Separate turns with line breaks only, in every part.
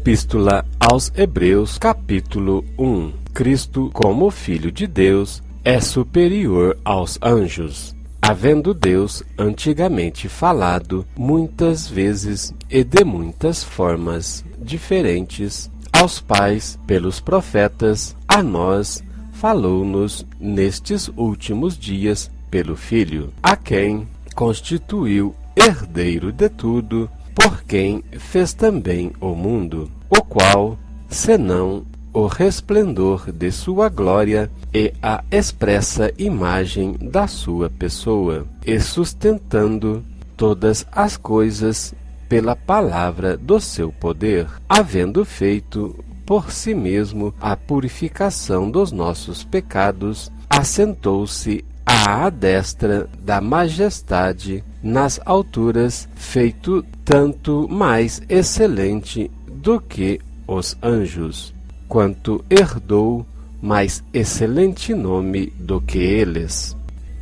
Epístola aos Hebreus, capítulo 1. Cristo, como Filho de Deus, é superior aos anjos, havendo Deus antigamente falado muitas vezes e de muitas formas diferentes aos pais pelos profetas, a nós falou-nos nestes últimos dias pelo Filho, a quem constituiu herdeiro de tudo, por quem fez também o mundo, o qual, senão o resplendor de sua glória e a expressa imagem da sua pessoa, e sustentando todas as coisas pela palavra do seu poder, havendo feito por si mesmo a purificação dos nossos pecados, assentou-se à destra da majestade nas alturas, feito tanto mais excelente do que os anjos, quanto herdou mais excelente nome do que eles.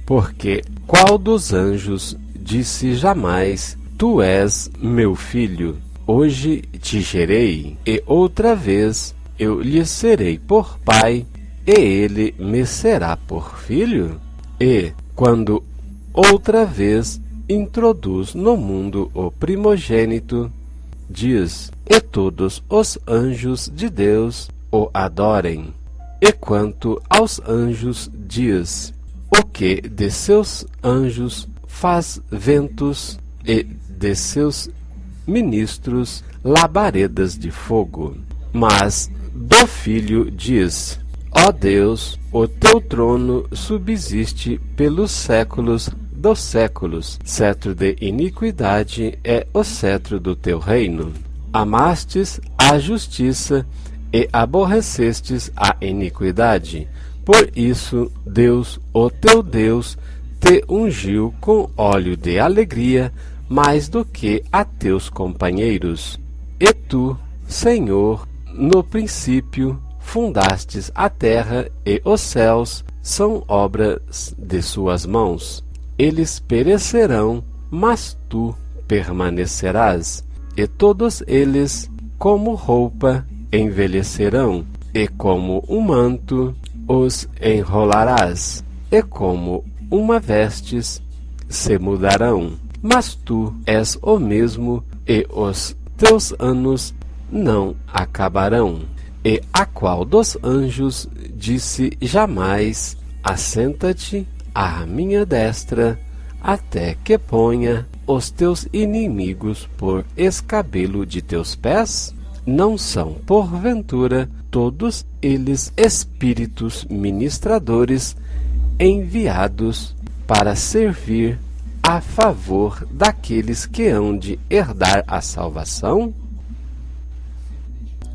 Porque qual dos anjos disse jamais: Tu és meu filho, hoje te gerei, e outra vez eu lhe serei por pai, e ele me será por filho? E, quando outra vez introduz no mundo o primogênito, diz: E todos os anjos de Deus o adorem. E quanto aos anjos, diz: O que de seus anjos faz ventos, e de seus ministros labaredas de fogo. Mas do Filho diz: Ó Deus, o teu trono subsiste pelos séculos dos séculos. Cetro de iniquidade é o cetro do teu reino. Amastes a justiça e aborrecestes a iniquidade. Por isso, Deus, o teu Deus, te ungiu com óleo de alegria mais do que a teus companheiros. E tu, Senhor, no princípio fundastes a terra, e os céus são obras de suas mãos. Eles perecerão, mas tu permanecerás, e todos eles, como roupa, envelhecerão, e como um manto os enrolarás, e como uma vestes se mudarão. Mas tu és o mesmo, e os teus anos não acabarão. E a qual dos anjos disse jamais: Assenta-te à minha destra, até que ponha os teus inimigos por escabelo de teus pés? Não são, porventura, todos eles espíritos ministradores enviados para servir a favor daqueles que hão de herdar a salvação?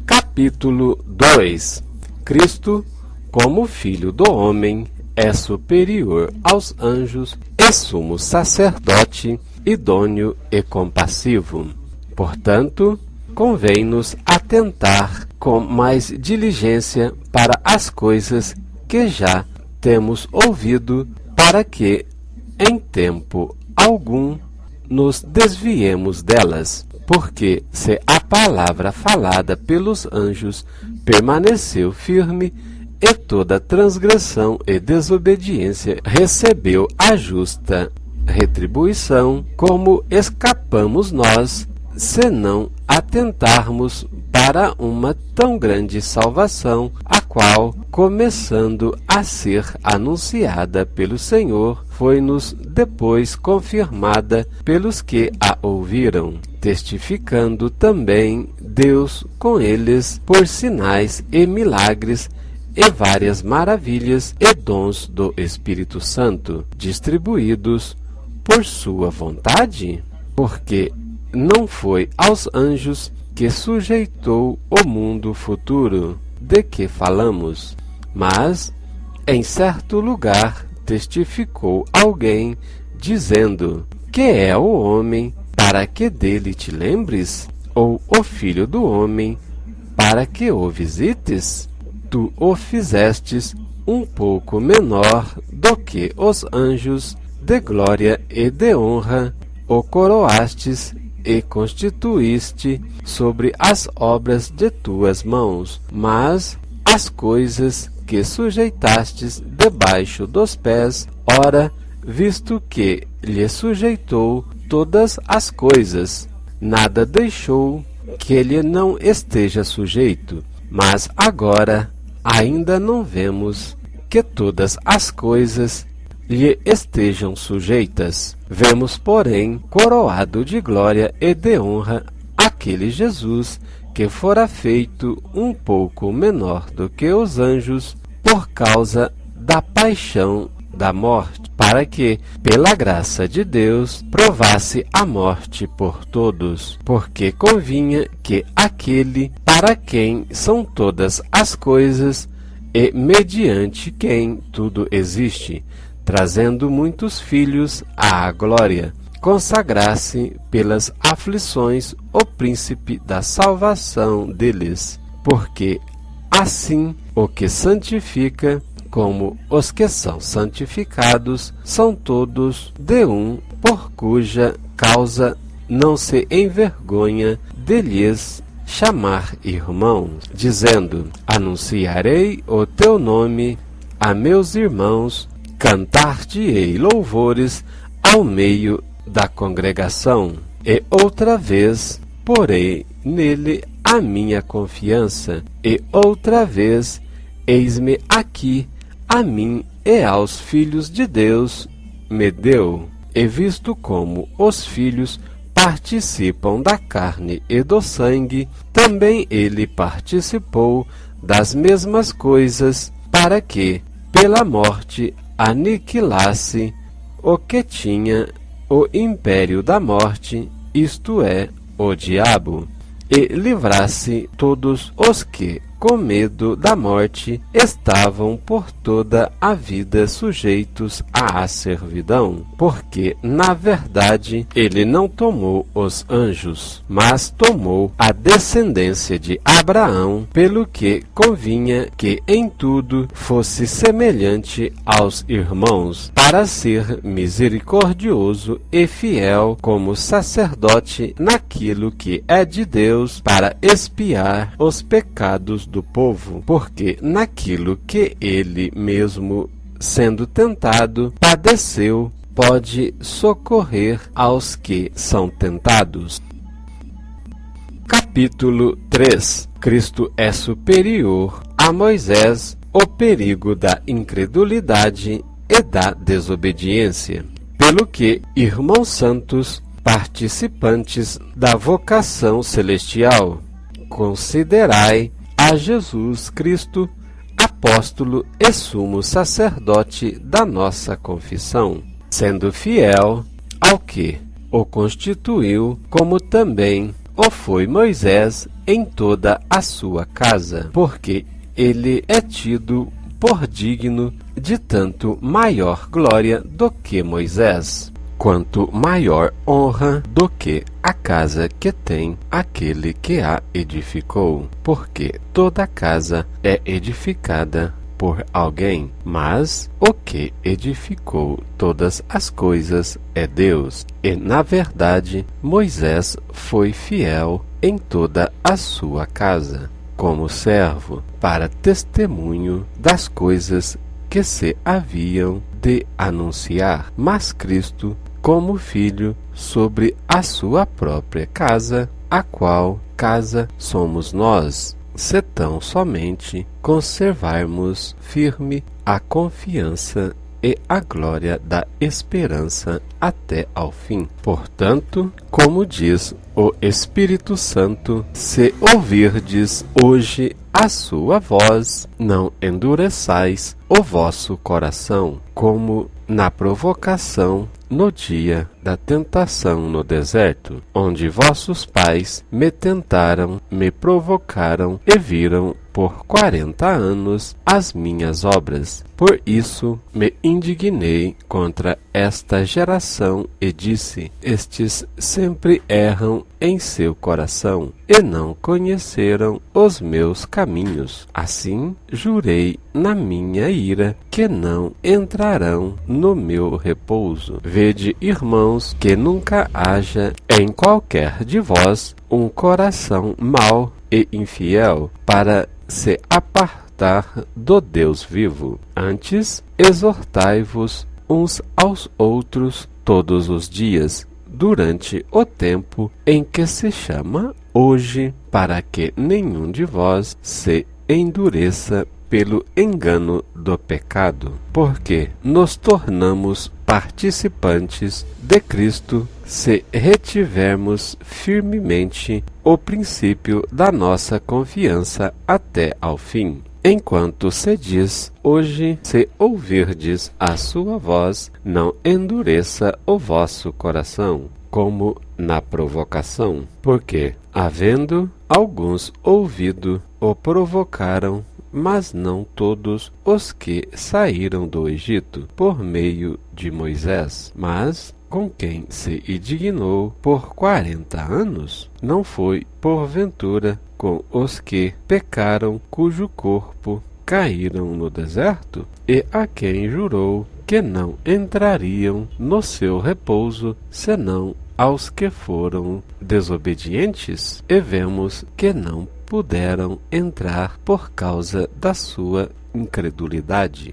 Capítulo 2. Cristo, como Filho do homem, é superior aos anjos e sumo sacerdote, idôneo e compassivo. Portanto, convém-nos atentar com mais diligência para as coisas que já temos ouvido, para que, em tempo algum, nos desviemos delas. Porque se a palavra falada pelos anjos permaneceu firme, e toda transgressão e desobediência recebeu a justa retribuição, como escapamos nós, se não atentarmos para uma tão grande salvação, a qual, começando a ser anunciada pelo Senhor, foi-nos depois confirmada pelos que a ouviram, testificando também Deus com eles por sinais e milagres e várias maravilhas e dons do Espírito Santo, distribuídos por sua vontade? Porque não foi aos anjos que sujeitou o mundo futuro de que falamos, mas em certo lugar testificou alguém, dizendo: Que é o homem para que dele te lembres? Ou o filho do homem para que o visites? Tu o fizestes um pouco menor do que os anjos, de glória e de honra o coroastes e constituíste sobre as obras de tuas mãos, mas as coisas que sujeitastes debaixo dos pés, ora, visto que lhe sujeitou todas as coisas, nada deixou que lhe não esteja sujeito. Mas agora ainda não vemos que todas as coisas lhe estejam sujeitas. Vemos, porém, coroado de glória e de honra aquele Jesus que fora feito um pouco menor do que os anjos por causa da paixão da morte, para que, pela graça de Deus, provasse a morte por todos, porque convinha que aquele para quem são todas as coisas e mediante quem tudo existe, trazendo muitos filhos à glória, consagrasse pelas aflições o príncipe da salvação deles, porque assim o que santifica como os que são santificados são todos de um, por cuja causa não se envergonha de lhes chamar irmãos, dizendo: anunciarei o teu nome a meus irmãos, cantar-te-ei louvores ao meio da congregação. E outra vez porei nele a minha confiança, e outra vez eis-me aqui, a mim e aos filhos de Deus me deu. E visto como os filhos participam da carne e do sangue, também ele participou das mesmas coisas, para que, pela morte, aniquilasse o que tinha o império da morte, isto é, o diabo, e livrasse todos os que, com medo da morte, estavam por toda a vida sujeitos à servidão, porque, na verdade, ele não tomou os anjos, mas tomou a descendência de Abraão, pelo que convinha que em tudo fosse semelhante aos irmãos, para ser misericordioso e fiel como sacerdote naquilo que é de Deus, para expiar os pecados do povo, porque naquilo que ele mesmo, sendo tentado, padeceu, pode socorrer aos que são tentados. Capítulo 3. Cristo é superior a Moisés, o perigo da incredulidade e da desobediência. Pelo que, irmãos santos, participantes da vocação celestial, considerai a Jesus Cristo, apóstolo e sumo sacerdote da nossa confissão, sendo fiel ao que o constituiu, como também o foi Moisés em toda a sua casa, porque ele é tido por digno de tanto maior glória do que Moisés, quanto maior honra do que a casa que tem aquele que a edificou, porque toda casa é edificada por alguém, mas o que edificou todas as coisas é Deus. E, na verdade, Moisés foi fiel em toda a sua casa, como servo, para testemunho das coisas que se haviam de anunciar, mas Cristo como filho sobre a sua própria casa, a qual casa somos nós, se tão somente conservarmos firme a confiança e a glória da esperança até ao fim. Portanto, como diz o Espírito Santo, se ouvirdes hoje a sua voz, não endureçais o vosso coração, como na provocação no dia da tentação no deserto, onde vossos pais me tentaram, me provocaram e viram por 40 anos as minhas obras. Por isso me indignei contra esta geração e disse: estes sempre erram em seu coração e não conheceram os meus caminhos. Assim jurei na minha ira que não entrarão no meu repouso. Vede, irmãos, irmãos, que nunca haja em qualquer de vós um coração mau e infiel, para se apartar do Deus vivo. Antes, exortai-vos uns aos outros todos os dias, durante o tempo em que se chama hoje, para que nenhum de vós se endureça pelo engano do pecado, porque nos tornamos participantes de Cristo se retivermos firmemente o princípio da nossa confiança até ao fim. Enquanto se diz, hoje, se ouvirdes a sua voz, não endureça o vosso coração, como na provocação, porque, havendo alguns ouvido, o provocaram, mas não todos os que saíram do Egito por meio de Moisés. Mas com quem se indignou por 40 anos, não foi porventura com os que pecaram, cujo corpo caíram no deserto, e a quem jurou que não entrariam no seu repouso, senão aos que foram desobedientes? E vemos que não puderam entrar por causa da sua incredulidade.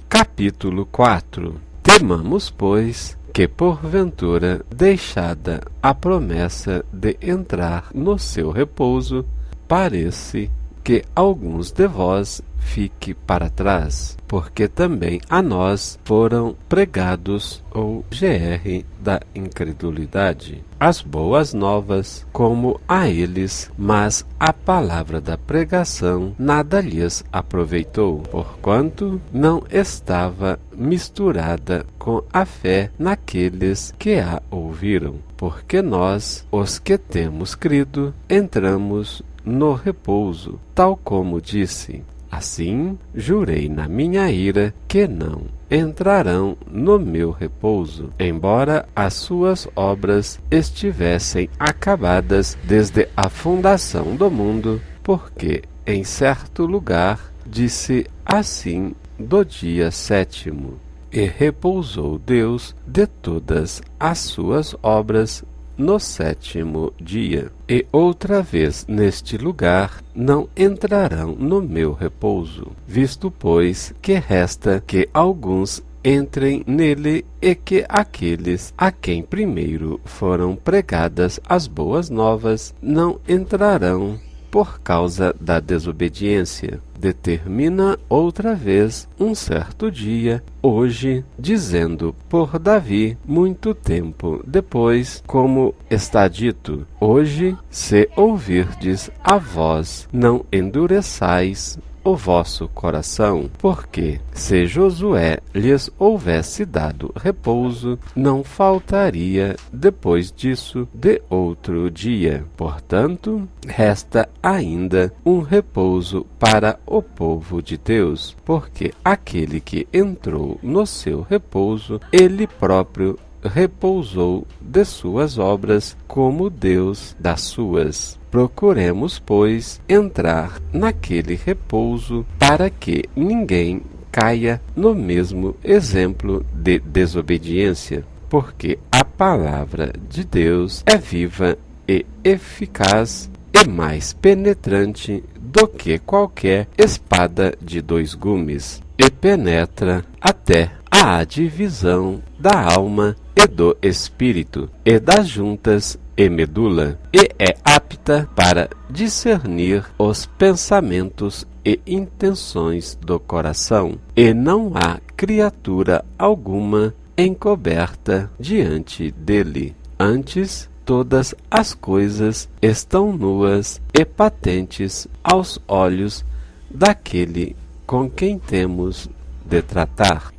Capítulo 4. Temamos, pois, que porventura, deixada a promessa de entrar no seu repouso, parece que alguns de vós fique para trás, porque também a nós foram pregados o GR da incredulidade, as boas novas, como a eles, mas a palavra da pregação nada lhes aproveitou, porquanto não estava misturada com a fé naqueles que a ouviram. Porque nós, os que temos crido, entramos no repouso, tal como disse: assim jurei na minha ira que não entrarão no meu repouso, embora as suas obras estivessem acabadas desde a fundação do mundo, porque em certo lugar disse assim do dia 7º: e repousou Deus de todas as suas obras no 7º dia. E outra vez neste lugar não entrarão no meu repouso, visto, pois, que resta que alguns entrem nele, e que aqueles a quem primeiro foram pregadas as boas novas não entrarão por causa da desobediência. Determina outra vez um certo dia, hoje, dizendo por Davi, muito tempo depois, como está dito: hoje, se ouvirdes a voz, não endureçais o vosso coração, porque se Josué lhes houvesse dado repouso, não faltaria depois disso de outro dia. Portanto, resta ainda um repouso para o povo de Deus, porque aquele que entrou no seu repouso, ele próprio repousou de suas obras, como Deus das suas. Procuremos, pois, entrar naquele repouso, para que ninguém caia no mesmo exemplo de desobediência, porque a palavra de Deus é viva e eficaz e mais penetrante do que qualquer espada de 2 gumes, e penetra até a divisão da alma e do espírito, e das juntas e medula, e é apta para discernir os pensamentos e intenções do coração, e não há criatura alguma encoberta diante dele. Antes, todas as coisas estão nuas e patentes aos olhos daquele com quem temos de tratar.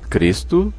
Cristo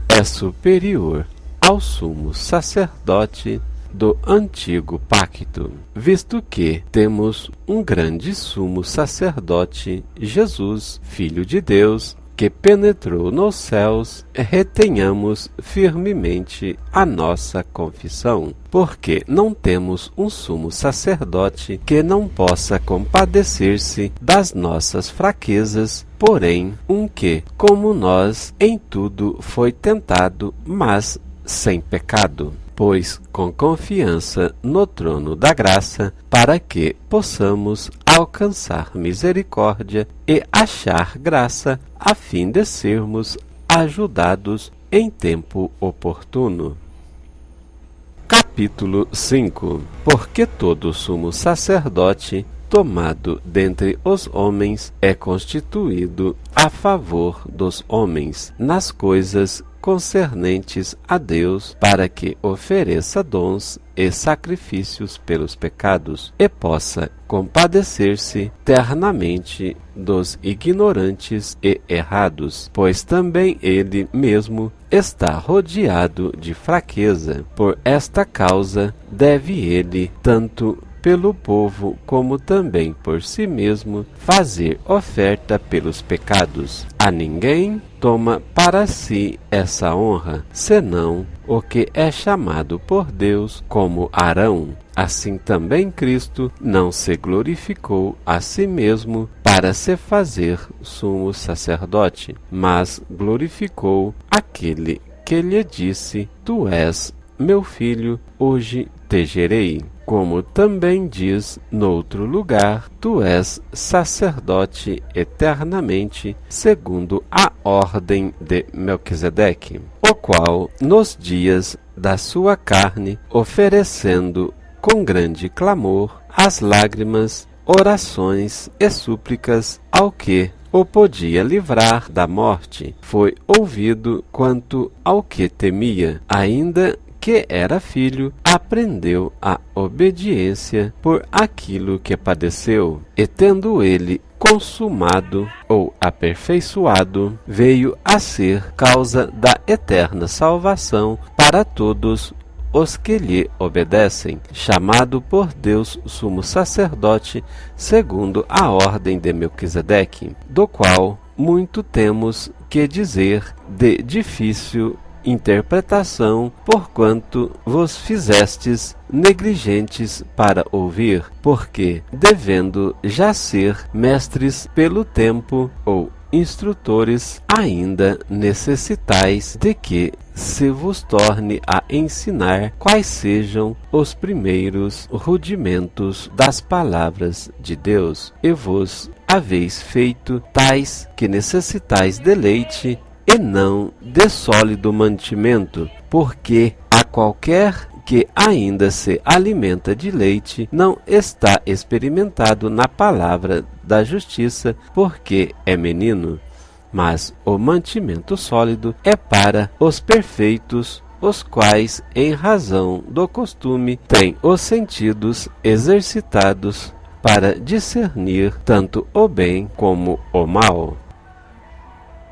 é superior ao sumo sacerdote do antigo pacto, visto que temos um grande sumo sacerdote, Jesus, Filho de Deus, que penetrou nos céus, retenhamos firmemente a nossa confissão, porque não temos um sumo sacerdote que não possa compadecer-se das nossas fraquezas, porém um que, como nós, em tudo foi tentado, mas sem pecado. Pois com confiança no trono da graça, para que possamos alcançar misericórdia e achar graça, a fim de sermos ajudados em tempo oportuno. Capítulo 5. Porque todo sumo sacerdote, tomado dentre os homens, é constituído a favor dos homens, nas coisas concernentes a Deus, para que ofereça dons e sacrifícios pelos pecados, e possa compadecer-se ternamente dos ignorantes e errados, pois também ele mesmo está rodeado de fraqueza. Por esta causa deve ele, tanto pelo povo como também por si mesmo, fazer oferta pelos pecados. A ninguém toma para si essa honra, senão o que é chamado por Deus, como Arão. Assim também Cristo não se glorificou a si mesmo para se fazer sumo sacerdote, mas glorificou aquele que lhe disse: Tu és meu filho, hoje te gerei. Como também diz noutro lugar: Tu és sacerdote eternamente, segundo a ordem de Melquisedeque, o qual, nos dias da sua carne, oferecendo com grande clamor as lágrimas, orações e súplicas ao que o podia livrar da morte, foi ouvido quanto ao que temia, ainda que era filho, aprendeu a obediência por aquilo que padeceu, e tendo ele consumado ou aperfeiçoado, veio a ser causa da eterna salvação para todos os que lhe obedecem, chamado por Deus sumo sacerdote, segundo a ordem de Melquisedeque, do qual muito temos que dizer de difícil interpretação, porquanto vos fizestes negligentes para ouvir, porque, devendo já ser mestres pelo tempo, ou instrutores, ainda necessitais de que se vos torne a ensinar quais sejam os primeiros rudimentos das palavras de Deus, e vos haveis feito tais que necessitais de leite e não de sólido mantimento, porque a qualquer que ainda se alimenta de leite não está experimentado na palavra da justiça, porque é menino. Mas o mantimento sólido é para os perfeitos, os quais, em razão do costume, têm os sentidos exercitados para discernir tanto o bem como o mal.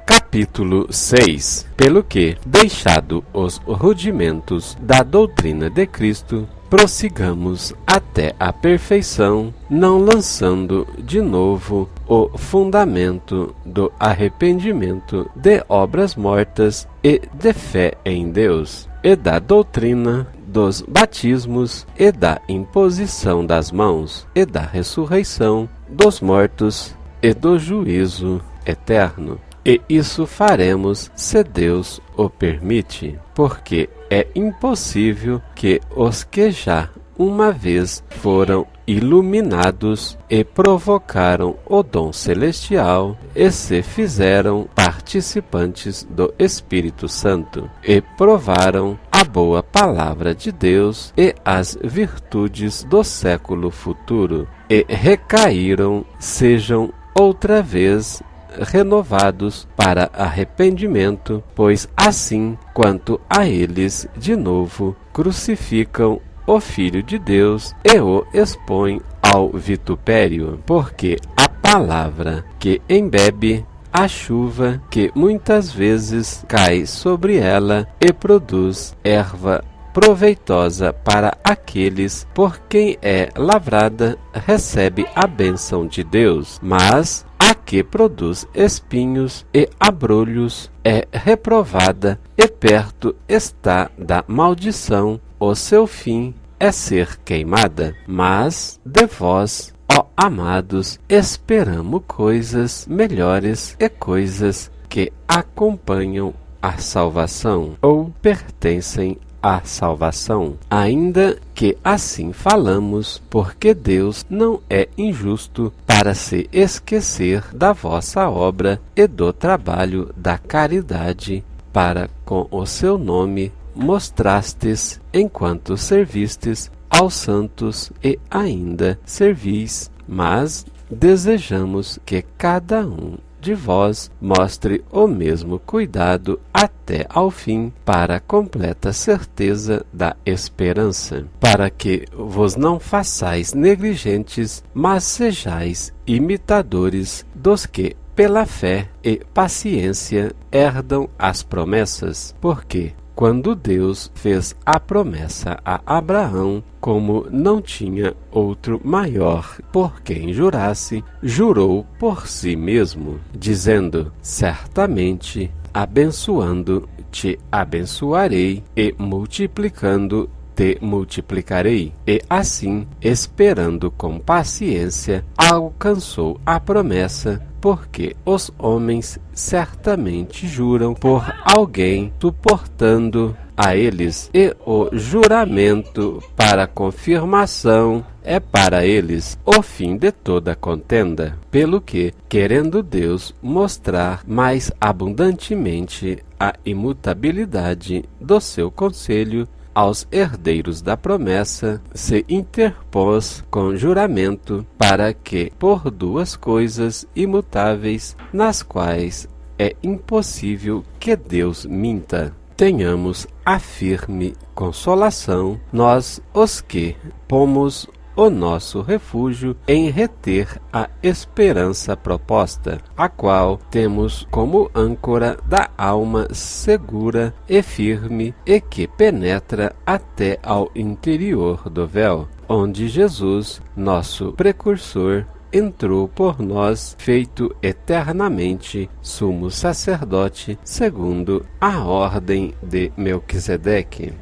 Capítulo 6. Pelo que, deixado os rudimentos da doutrina de Cristo, prossigamos até a perfeição, não lançando de novo o fundamento do arrependimento de obras mortas e de fé em Deus, e da doutrina dos batismos, e da imposição das mãos, e da ressurreição dos mortos, e do juízo eterno. E isso faremos se Deus o permite, porque é impossível que os que já uma vez foram iluminados e provocaram o dom celestial e se fizeram participantes do Espírito Santo e provaram a boa palavra de Deus e as virtudes do século futuro e recaíram, sejam outra vez renovados para arrependimento, pois assim quanto a eles de novo crucificam o Filho de Deus e o expõem ao vitupério, porque a palavra que embebe a chuva que muitas vezes cai sobre ela e produz erva proveitosa para aqueles por quem é lavrada, recebe a bênção de Deus, mas a que produz espinhos e abrolhos é reprovada e perto está da maldição, o seu fim é ser queimada. Mas de vós, ó amados, esperamos coisas melhores e coisas que acompanham a salvação ou pertencem à salvação, ainda que assim falamos, porque Deus não é injusto para se esquecer da vossa obra e do trabalho da caridade, para com o seu nome mostrastes enquanto servistes aos santos e ainda servis, mas desejamos que cada um de vós mostre o mesmo cuidado até ao fim, para a completa certeza da esperança, para que vos não façais negligentes, mas sejais imitadores dos que pela fé e paciência herdam as promessas, porque quando Deus fez a promessa a Abraão, como não tinha outro maior por quem jurasse, jurou por si mesmo, dizendo: certamente, abençoando te abençoarei, e multiplicando te multiplicarei. E assim, esperando com paciência, alcançou a promessa, porque os homens certamente juram por alguém, suportando a eles, e o juramento para confirmação é para eles o fim de toda contenda, pelo que, querendo Deus mostrar mais abundantemente a imutabilidade do seu conselho aos herdeiros da promessa, se interpôs com juramento, para que, por duas coisas imutáveis, nas quais é impossível que Deus minta, tenhamos a firme consolação, nós os que pomos o nosso refúgio em reter a esperança proposta, a qual temos como âncora da alma segura e firme, e que penetra até ao interior do véu, onde Jesus, nosso precursor, entrou por nós, feito eternamente sumo sacerdote, segundo a ordem de Melquisedeque.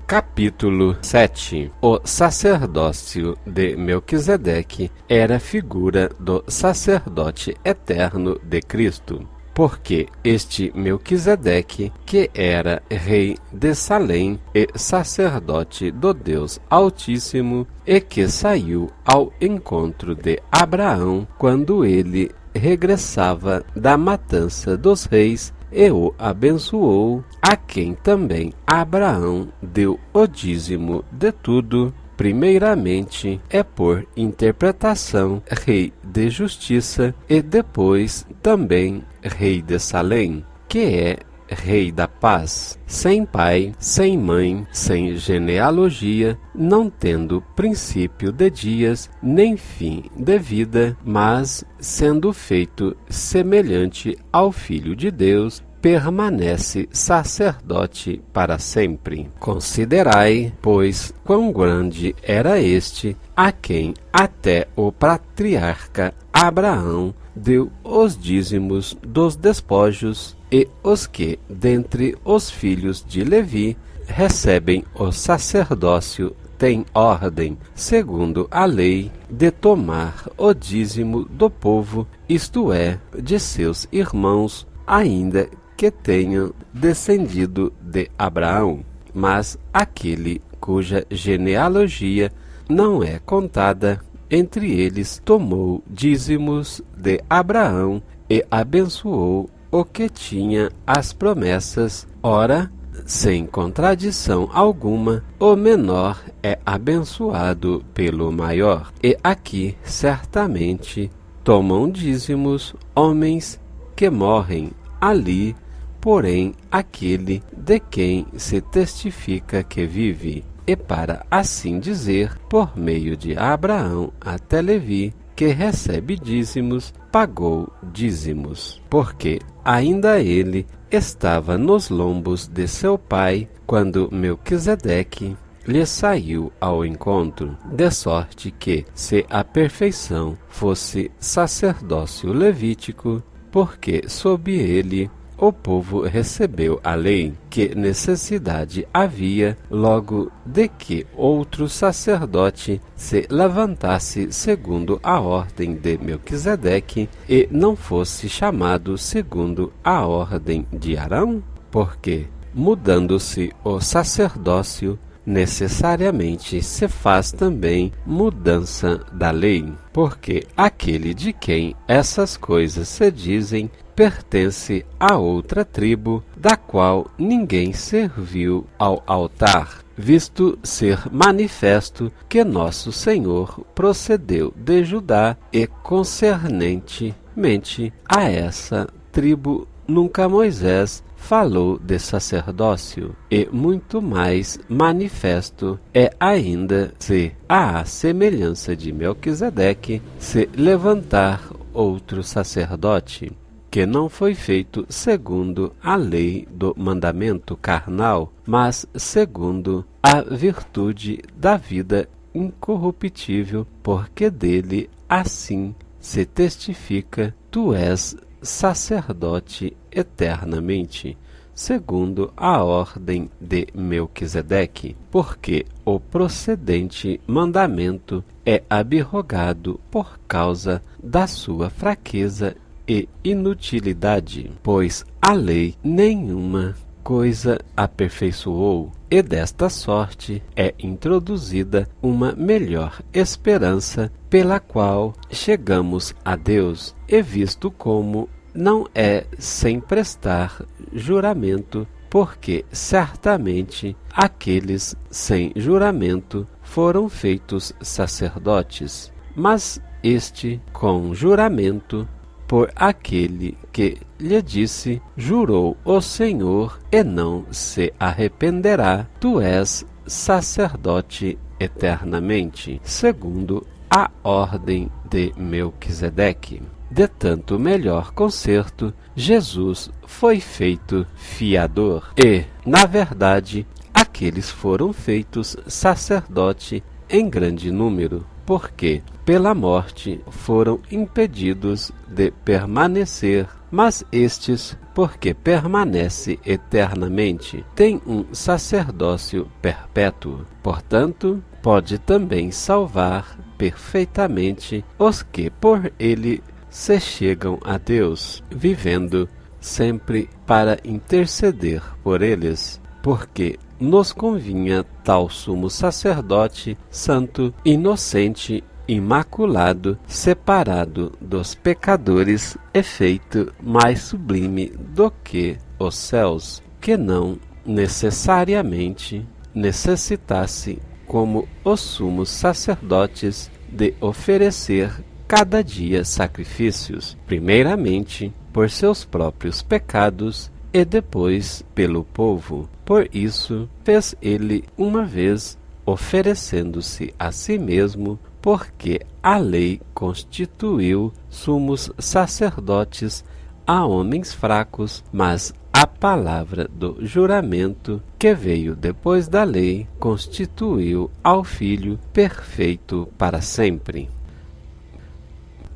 Capítulo 7. O sacerdócio de Melquisedeque era figura do sacerdote eterno de Cristo, porque este Melquisedeque, que era rei de Salém e sacerdote do Deus Altíssimo, e que saiu ao encontro de Abraão quando ele regressava da matança dos reis, e o abençoou, a quem também Abraão deu o dízimo de tudo, primeiramente é por interpretação rei de justiça, e depois também rei de Salém, que é rei da paz, sem pai, sem mãe, sem genealogia, não tendo princípio de dias, nem fim de vida, mas sendo feito semelhante ao Filho de Deus, permanece sacerdote para sempre. Considerai, pois, quão grande era este, a quem até o patriarca Abraão deu os dízimos dos despojos, e os que, dentre os filhos de Levi, recebem o sacerdócio, têm ordem, segundo a lei, de tomar o dízimo do povo, isto é, de seus irmãos, ainda que tenham descendido de Abraão. Mas aquele cuja genealogia não é contada, entre eles tomou dízimos de Abraão e abençoou o que tinha as promessas. Ora, sem contradição alguma, o menor é abençoado pelo maior. E aqui, certamente, tomam dízimos homens que morrem, ali, porém, aquele de quem se testifica que vive. E para assim dizer, por meio de Abraão até Levi, que recebe dízimos, pagou dízimos, porque ainda ele estava nos lombos de seu pai, quando Melquisedeque lhe saiu ao encontro, de sorte que, se a perfeição fosse sacerdócio levítico, porque sob ele o povo recebeu a lei, que necessidade havia logo de que outro sacerdote se levantasse segundo a ordem de Melquisedeque e não fosse chamado segundo a ordem de Arão? Porque, mudando-se o sacerdócio, necessariamente se faz também mudança da lei, porque aquele de quem essas coisas se dizem pertence a outra tribo, da qual ninguém serviu ao altar, visto ser manifesto que nosso Senhor procedeu de Judá e concernentemente a essa tribo nunca Moisés falou de sacerdócio, e muito mais manifesto é ainda se, à semelhança de Melquisedeque, se levantar outro sacerdote, que não foi feito segundo a lei do mandamento carnal, mas segundo a virtude da vida incorruptível, porque dele assim se testifica: tu és sacerdote eternamente, segundo a ordem de Melquisedeque, porque o procedente mandamento é abrogado por causa da sua fraqueza e inutilidade, pois a lei nenhuma coisa aperfeiçoou, e desta sorte é introduzida uma melhor esperança, pela qual chegamos a Deus, e visto como não é sem prestar juramento, porque certamente aqueles sem juramento foram feitos sacerdotes, mas este com juramento, por aquele que lhe disse: jurou o Senhor e não se arrependerá, tu és sacerdote eternamente, segundo a ordem de Melquisedeque. De tanto melhor concerto, Jesus foi feito fiador, e, na verdade, aqueles foram feitos sacerdote em grande número, porque pela morte foram impedidos de permanecer, mas estes, porque permanece eternamente, têm um sacerdócio perpétuo. Portanto, pode também salvar perfeitamente os que por ele se chegam a Deus, vivendo sempre para interceder por eles, porque nos convinha tal sumo sacerdote, santo, inocente, imaculado, separado dos pecadores, e feito mais sublime do que os céus, que não necessariamente necessitasse, como os sumos sacerdotes, de oferecer cada dia sacrifícios, primeiramente por seus próprios pecados e depois pelo povo. Por isso fez ele uma vez, oferecendo-se a si mesmo, porque a lei constituiu sumos sacerdotes a homens fracos, mas a palavra do juramento, que veio depois da lei, constituiu ao Filho perfeito para sempre.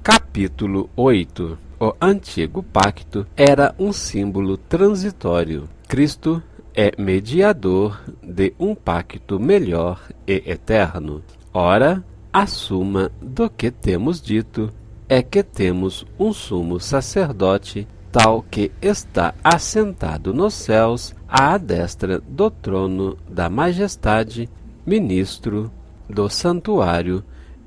Capítulo 8. O antigo pacto era um símbolo transitório. Cristo é mediador de um pacto melhor e eterno. Ora, a suma do que temos dito é que temos um sumo sacerdote, tal que está assentado nos céus, à destra do trono da majestade, ministro do santuário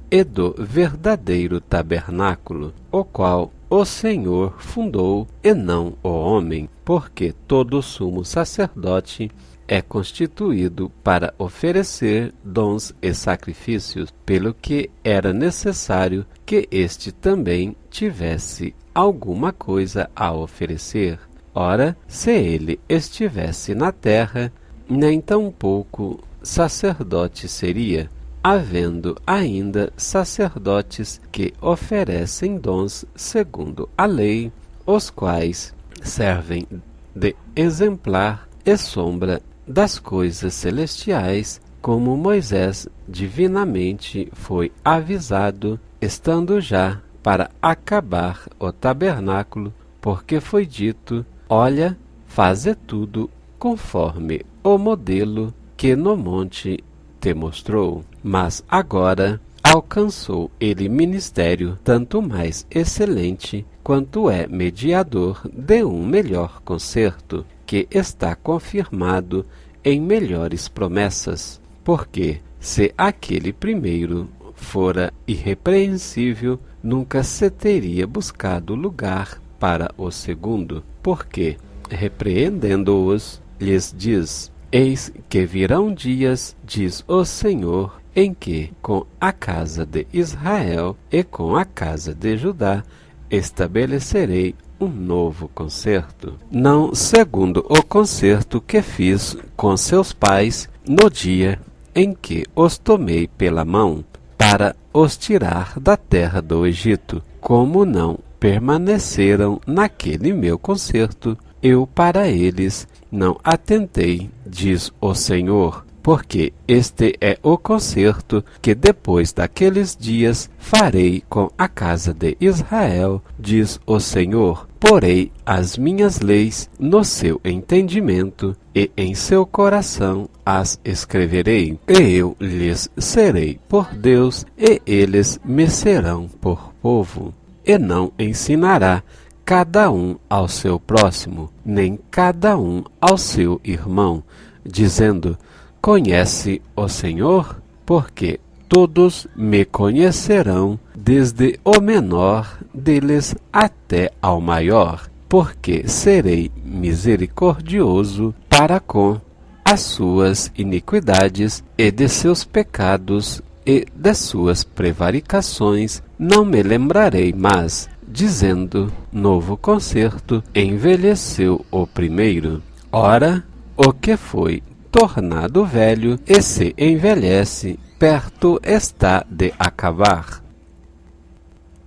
e do verdadeiro tabernáculo, o qual o Senhor fundou e não o homem, porque todo sumo sacerdote é constituído para oferecer dons e sacrifícios, pelo que era necessário que este também tivesse alguma coisa a oferecer. Ora, se ele estivesse na terra, nem tampouco sacerdote seria, havendo ainda sacerdotes que oferecem dons segundo a lei, os quais servem de exemplar e sombra das coisas celestiais, como Moisés divinamente foi avisado, estando já para acabar o tabernáculo, porque foi dito: olha, faze tudo conforme o modelo que no monte te mostrou. Mas agora alcançou ele ministério tanto mais excelente, quanto é mediador de um melhor concerto, que está confirmado em melhores promessas. Porque se aquele primeiro fora irrepreensível, nunca se teria buscado lugar para o segundo, porque, repreendendo-os, lhes diz: eis que virão dias, diz o Senhor, em que com a casa de Israel e com a casa de Judá estabelecerei um novo concerto, não segundo o concerto que fiz com seus pais no dia em que os tomei pela mão, para os tirar da terra do Egito. Como não permaneceram naquele meu concerto, eu para eles não atentei, diz o Senhor, porque este é o concerto que depois daqueles dias farei com a casa de Israel, diz o Senhor. Porei as minhas leis no seu entendimento, e em seu coração as escreverei. E eu lhes serei por Deus, e eles me serão por povo. E não ensinará cada um ao seu próximo, nem cada um ao seu irmão, dizendo: conhece o Senhor? Porque todos me conhecerão, desde o menor deles até ao maior, porque serei misericordioso para com as suas iniquidades, e de seus pecados e de suas prevaricações não me lembrarei mais, dizendo: novo concerto, envelheceu o primeiro. Ora, o que foi tornado velho e se envelhece, perto está de acabar.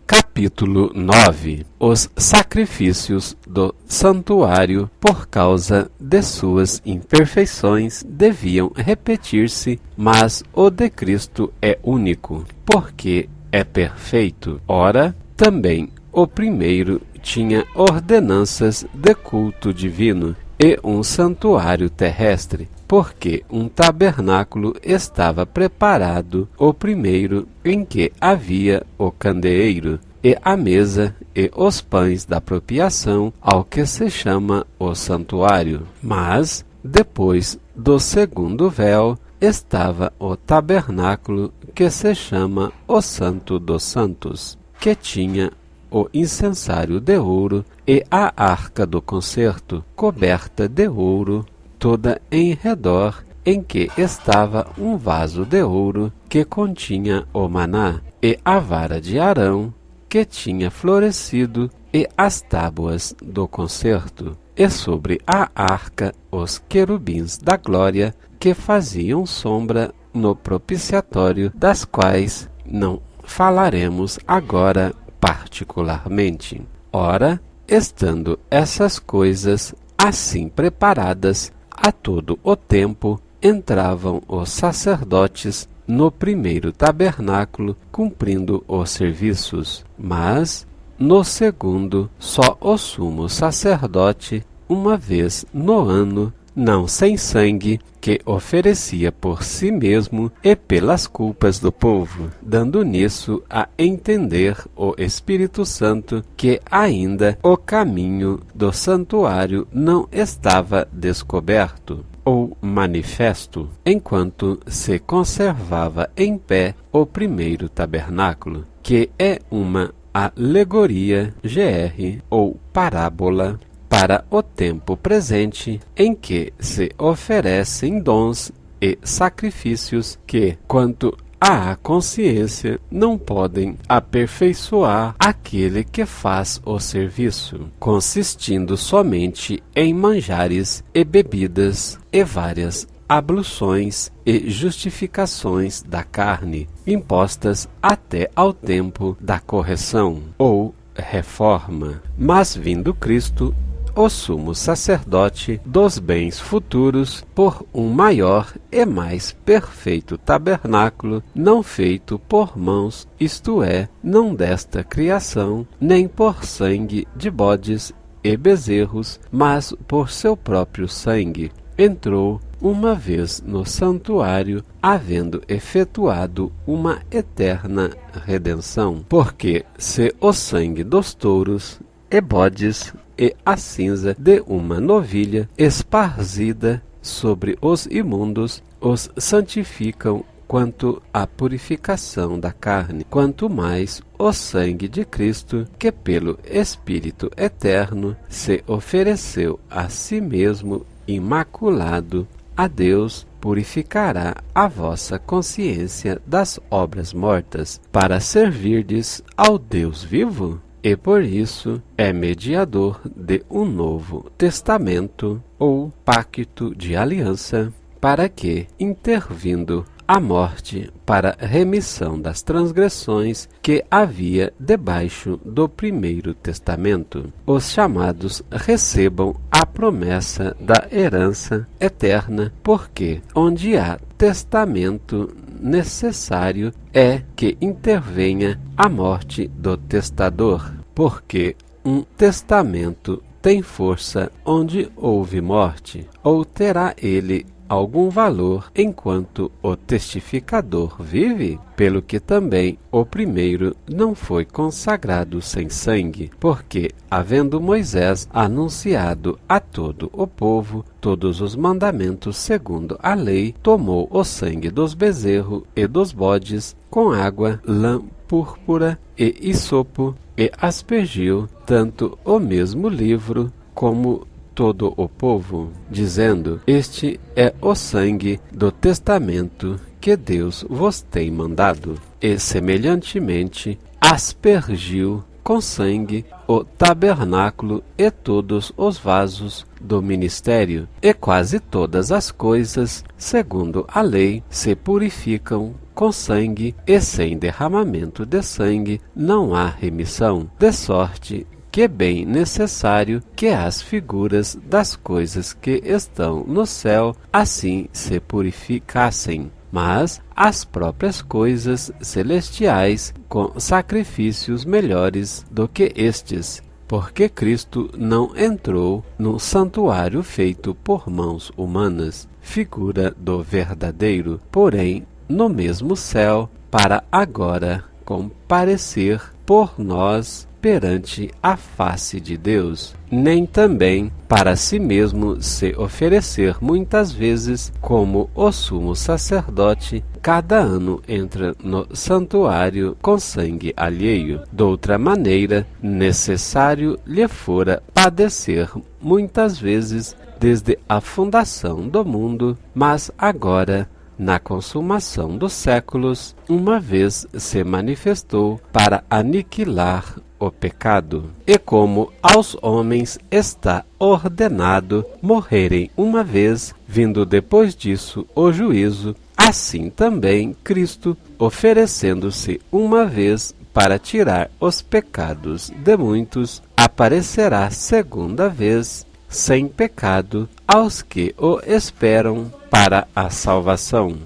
Capítulo 9. Os sacrifícios do santuário, por causa de suas imperfeições, deviam repetir-se, mas o de Cristo é único, porque é perfeito. Ora, também o primeiro tinha ordenanças de culto divino e um santuário terrestre, porque um tabernáculo estava preparado, o primeiro, em que havia o candeeiro, e a mesa e os pães da propiação, ao que se chama o santuário. Mas, depois do segundo véu, estava o tabernáculo, que se chama o Santo dos Santos, que tinha o incensário de ouro e a arca do concerto, coberta de ouro, toda em redor, em que estava um vaso de ouro que continha o maná, e a vara de Arão, que tinha florescido, e as tábuas do concerto, e sobre a arca os querubins da glória, que faziam sombra no propiciatório, das quais não falaremos agora particularmente. Ora, estando essas coisas assim preparadas, a todo o tempo entravam os sacerdotes no primeiro tabernáculo, cumprindo os serviços, mas no segundo só o sumo sacerdote, uma vez no ano, não sem sangue, que oferecia por si mesmo e pelas culpas do povo, dando nisso a entender o Espírito Santo que ainda o caminho do santuário não estava descoberto ou manifesto, enquanto se conservava em pé o primeiro tabernáculo, que é uma alegoria, ou parábola, para o tempo presente, em que se oferecem dons e sacrifícios que, quanto à consciência, não podem aperfeiçoar aquele que faz o serviço, consistindo somente em manjares e bebidas e várias abluções e justificações da carne, impostas até ao tempo da correção, ou reforma. Mas vindo Cristo, o sumo sacerdote dos bens futuros, por um maior e mais perfeito tabernáculo, não feito por mãos, isto é, não desta criação, nem por sangue de bodes e bezerros, mas por seu próprio sangue, entrou uma vez no santuário, havendo efetuado uma eterna redenção. Porque se o sangue dos touros e bodes e a cinza de uma novilha esparzida sobre os imundos os santificam quanto à purificação da carne, quanto mais o sangue de Cristo, que pelo Espírito eterno se ofereceu a si mesmo imaculado a Deus, purificará a vossa consciência das obras mortas, para servirdes ao Deus vivo? E por isso é mediador de um novo testamento ou pacto de aliança, para que, intervindo a morte para remissão das transgressões que havia debaixo do primeiro testamento, os chamados recebam a promessa da herança eterna, porque onde há testamento necessário é que intervenha a morte do testador, porque um testamento tem força onde houve morte, ou terá ele algum valor enquanto o testificador vive? Pelo que também o primeiro não foi consagrado sem sangue, porque, havendo Moisés anunciado a todo o povo todos os mandamentos segundo a lei, tomou o sangue dos bezerros e dos bodes com água, lã púrpura e isopo, e aspergiu tanto o mesmo livro como todo o povo, dizendo: Este é o sangue do testamento que Deus vos tem mandado. E semelhantemente aspergiu com sangue o tabernáculo e todos os vasos do ministério, e quase todas as coisas, segundo a lei, se purificam com sangue, e sem derramamento de sangue não há remissão, de sorte que é bem necessário que as figuras das coisas que estão no céu assim se purificassem, mas as próprias coisas celestiais com sacrifícios melhores do que estes, porque Cristo não entrou num santuário feito por mãos humanas, figura do verdadeiro, porém no mesmo céu, para agora comparecer por nós perante a face de Deus, nem também para si mesmo se oferecer muitas vezes, como o sumo sacerdote cada ano entra no santuário com sangue alheio. Doutra maneira, necessário lhe fora padecer muitas vezes desde a fundação do mundo, mas agora, na consumação dos séculos, uma vez se manifestou para aniquilar o pecado. E como aos homens está ordenado morrerem uma vez, vindo depois disso o juízo, assim também Cristo, oferecendo-se uma vez para tirar os pecados de muitos, aparecerá segunda vez, sem pecado, aos que o esperam para a salvação.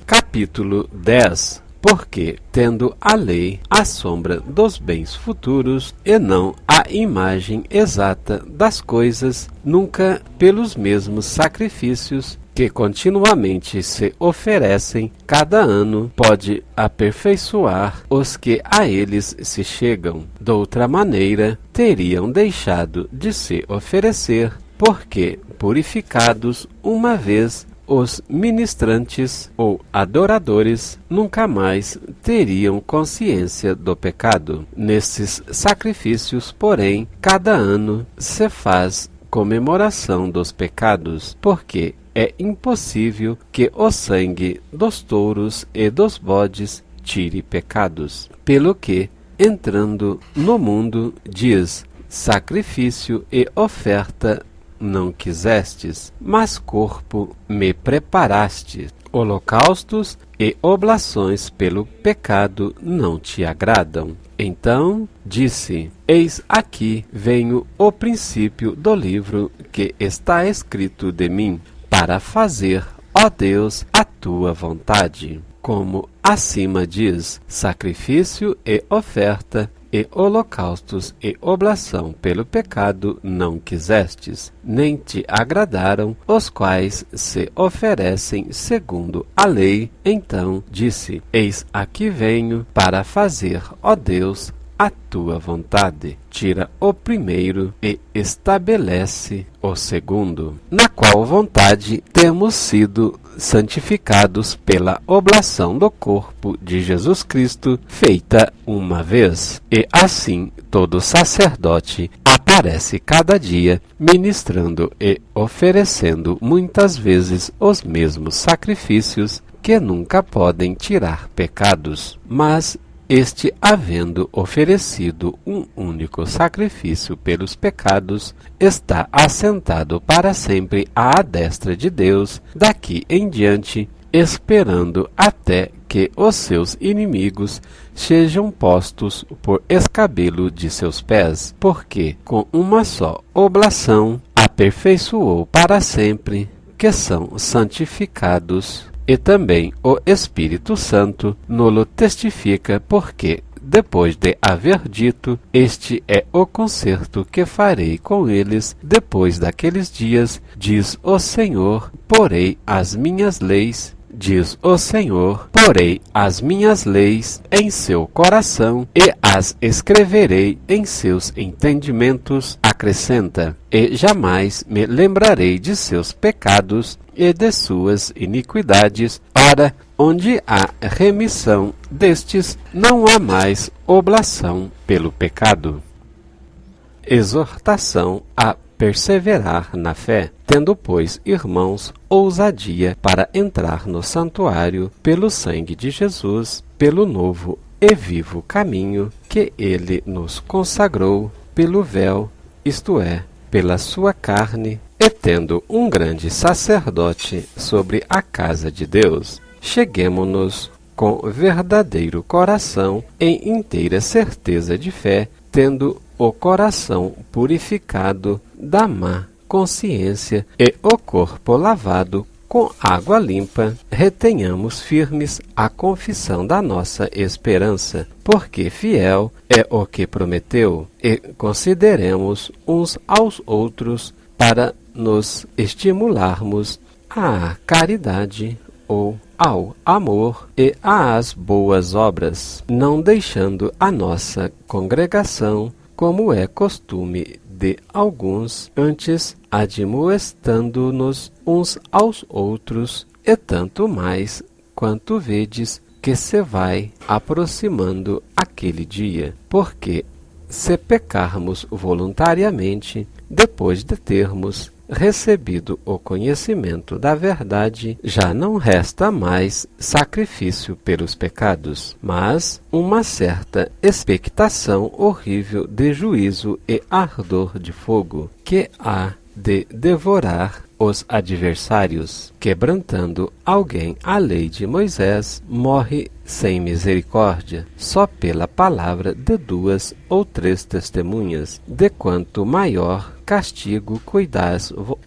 Capítulo 10. Porque, tendo a lei a sombra dos bens futuros, e não a imagem exata das coisas, nunca pelos mesmos sacrifícios que continuamente se oferecem cada ano, pode aperfeiçoar os que a eles se chegam. Doutra maneira, teriam deixado de se oferecer, porque, purificados uma vez, os ministrantes ou adoradores nunca mais teriam consciência do pecado. Nesses sacrifícios, porém, cada ano se faz comemoração dos pecados, porque é impossível que o sangue dos touros e dos bodes tire pecados. Pelo que, entrando no mundo, diz: sacrifício e oferta não quisestes, mas corpo me preparastes. Holocaustos e oblações pelo pecado não te agradam. Então disse: Eis aqui venho o princípio do livro que está escrito de mim, para fazer, ó Deus, a tua vontade. Como acima diz: sacrifício e oferta, e holocaustos e oblação pelo pecado não quisestes, nem te agradaram, os quais se oferecem segundo a lei. Então disse: Eis aqui venho para fazer, ó Deus, a tua vontade. Tira o primeiro e estabelece o segundo, na qual vontade temos sido santificados pela oblação do corpo de Jesus Cristo, feita uma vez. E assim todo sacerdote aparece cada dia, ministrando e oferecendo muitas vezes os mesmos sacrifícios, que nunca podem tirar pecados. Mas este, havendo oferecido um único sacrifício pelos pecados, está assentado para sempre à destra de Deus, daqui em diante, esperando até que os seus inimigos sejam postos por escabelo de seus pés, porque com uma só oblação aperfeiçoou para sempre, que são santificados. E também o Espírito Santo nolo testifica, porque, depois de haver dito: Este é o concerto que farei com eles depois daqueles dias, diz o Senhor, porei as minhas leis, diz o Senhor, porei as minhas leis em seu coração e as escreverei em seus entendimentos, acrescenta, e jamais me lembrarei de seus pecados e de suas iniquidades. Ora, onde há remissão destes, não há mais oblação pelo pecado. Exortação a perseverar na fé, tendo, pois, irmãos, ousadia para entrar no santuário pelo sangue de Jesus, pelo novo e vivo caminho que ele nos consagrou, pelo véu, isto é, pela sua carne, e tendo um grande sacerdote sobre a casa de Deus, cheguemo-nos com verdadeiro coração, em inteira certeza de fé, tendo o coração purificado da má consciência e o corpo lavado com água limpa, retenhamos firmes a confissão da nossa esperança, porque fiel é o que prometeu, e consideremos uns aos outros para nos estimularmos à caridade ou ao amor e às boas obras, não deixando a nossa congregação, como é costume de alguns, antes admoestando-nos uns aos outros, e tanto mais quanto vedes que se vai aproximando aquele dia. Porque se pecarmos voluntariamente, depois de termos recebido o conhecimento da verdade, já não resta mais sacrifício pelos pecados, mas uma certa expectação horrível de juízo e ardor de fogo, que há de devorar os adversários. Quebrantando alguém a lei de Moisés, morre sem misericórdia, só pela palavra de 2 ou 3 testemunhas. De quanto maior castigo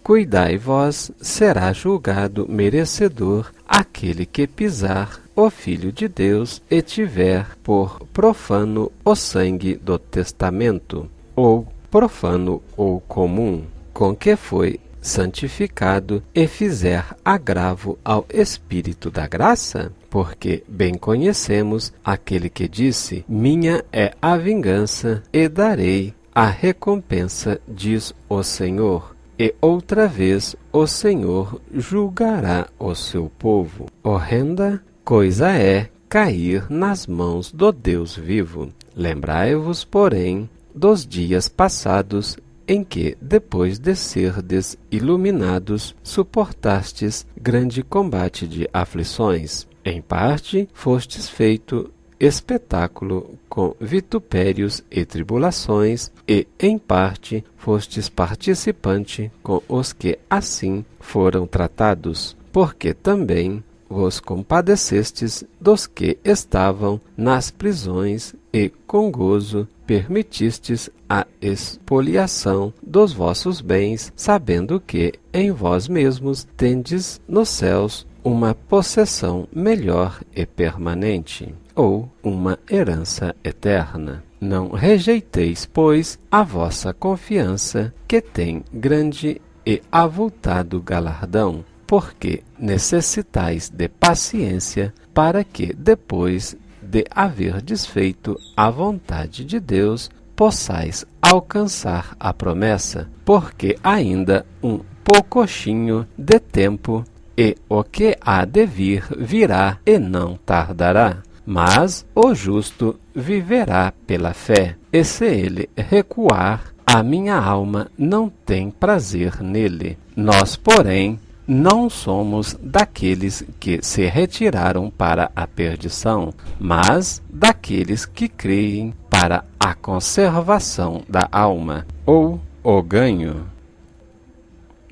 cuidai vós, será julgado merecedor aquele que pisar o Filho de Deus e tiver por profano o sangue do testamento, ou profano ou comum, com que foi santificado, e fizer agravo ao Espírito da graça? Porque bem conhecemos aquele que disse: minha é a vingança, e darei a recompensa, diz o Senhor. E outra vez o Senhor julgará o seu povo. Horrenda coisa é cair nas mãos do Deus vivo. Lembrai-vos, porém, dos dias passados, em que, depois de serdes iluminados, suportastes grande combate de aflições. Em parte fostes feito espetáculo com vitupérios e tribulações, e, em parte, fostes participante com os que assim foram tratados, porque também vos compadecestes dos que estavam nas prisões e com gozo permitistes a expoliação dos vossos bens, sabendo que em vós mesmos tendes nos céus uma possessão melhor e permanente, ou uma herança eterna. Não rejeiteis, pois, a vossa confiança, que tem grande e avultado galardão, porque necessitais de paciência, para que, depois de haverdes feito a vontade de Deus, possais alcançar a promessa, porque ainda um poucochinho de tempo, e o que há de vir virá e não tardará. Mas o justo viverá pela fé, e se ele recuar, a minha alma não tem prazer nele. Nós, porém, não somos daqueles que se retiraram para a perdição, mas daqueles que creem para a conservação da alma, ou o ganho.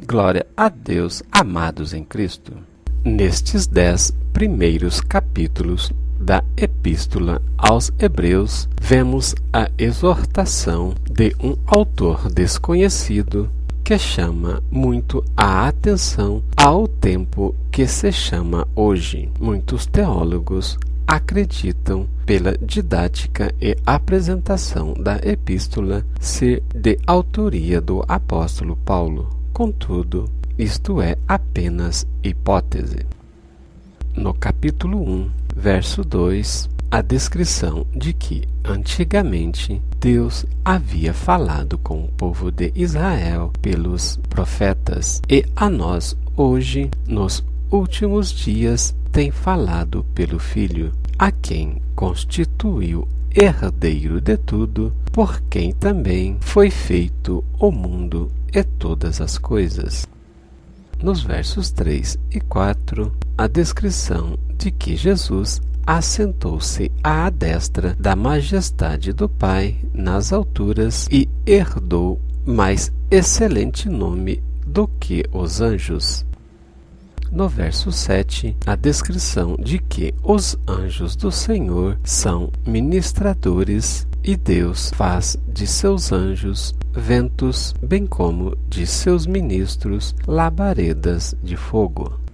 Glória a Deus, amados em Cristo. Nestes 10 primeiros capítulos da Epístola aos Hebreus, vemos a exortação de um autor desconhecido que chama muito a atenção ao tempo que se chama hoje. Muitos teólogos acreditam, pela didática e apresentação da epístola, ser de autoria do apóstolo Paulo. Contudo, isto é apenas hipótese. No capítulo 1, verso 2, a descrição de que, antigamente, Deus havia falado com o povo de Israel pelos profetas, e a nós, hoje, nos últimos dias, tem falado pelo Filho, a quem constituiu herdeiro de tudo, por quem também foi feito o mundo e todas as coisas. Nos versos 3 e 4, a descrição de que Jesus assentou-se à destra da majestade do Pai nas alturas e herdou mais excelente nome do que os anjos. No verso 7, a descrição de que os anjos do Senhor são ministradores e Deus faz de seus anjos ventos, bem como de seus ministros labaredas de fogo.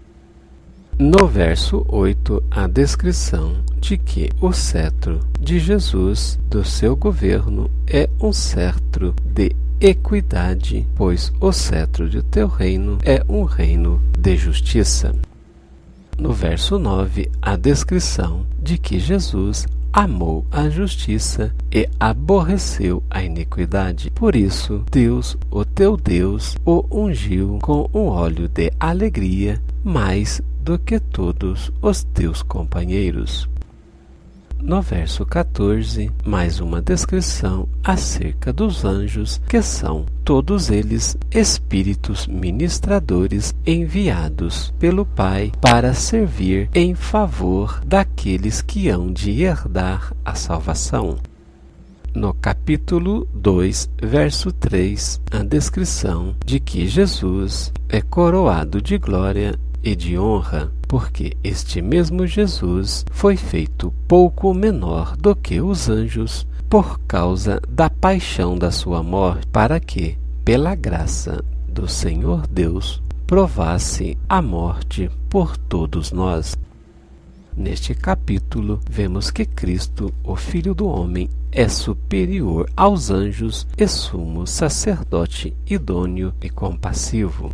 No verso 8, a descrição de que o cetro de Jesus, do seu governo, é um cetro de equidade, pois o cetro de teu reino é um reino de justiça. No verso 9, a descrição de que Jesus amou a justiça e aborreceu a iniquidade. Por isso, Deus, o teu Deus, o ungiu com um óleo de alegria mais do que todos os teus companheiros. No verso 14, mais uma descrição acerca dos anjos, que são todos eles espíritos ministradores enviados pelo Pai para servir em favor daqueles que hão de herdar a salvação. No capítulo 2, verso 3, a descrição de que Jesus é coroado de glória e de honra, porque este mesmo Jesus foi feito pouco menor do que os anjos por causa da paixão da sua morte, para que, pela graça do Senhor Deus, provasse a morte por todos nós. Neste capítulo, vemos que Cristo, o Filho do Homem, é superior aos anjos e sumo sacerdote idôneo e compassivo.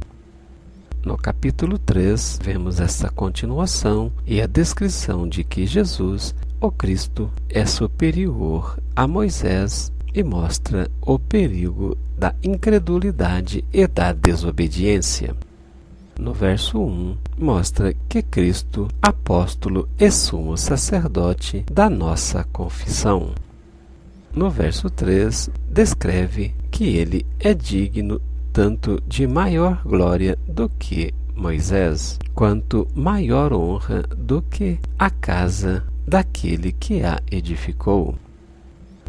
No capítulo 3, vemos esta continuação e a descrição de que Jesus, o Cristo, é superior a Moisés e mostra o perigo da incredulidade e da desobediência. No verso 1, mostra que Cristo, apóstolo e sumo sacerdote da nossa confissão. No verso 3, descreve que ele é digno tanto de maior glória do que Moisés, quanto maior honra do que a casa daquele que a edificou.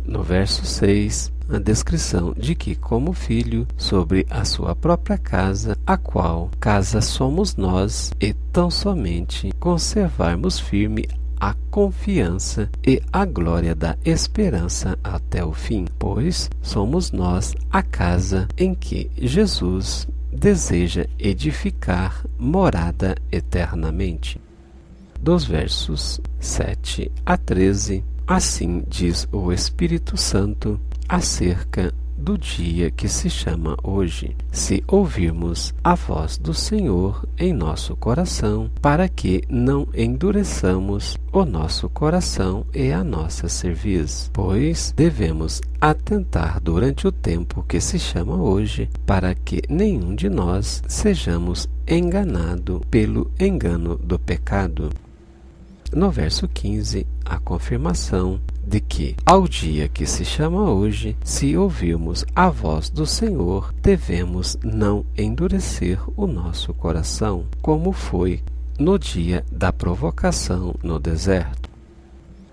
No verso 6, a descrição de que, como filho, sobre a sua própria casa, a qual casa somos nós, e tão somente conservarmos firme a confiança e a glória da esperança até o fim, pois somos nós a casa em que Jesus deseja edificar morada eternamente. Dos versos 7 a 13, assim diz o Espírito Santo acerca do dia que se chama hoje, se ouvirmos a voz do Senhor em nosso coração, para que não endureçamos o nosso coração e a nossa cerviz, pois devemos atentar durante o tempo que se chama hoje, para que nenhum de nós sejamos enganado pelo engano do pecado. No verso 15, a confirmação de que, ao dia que se chama hoje, se ouvirmos a voz do Senhor, devemos não endurecer o nosso coração, como foi no dia da provocação no deserto.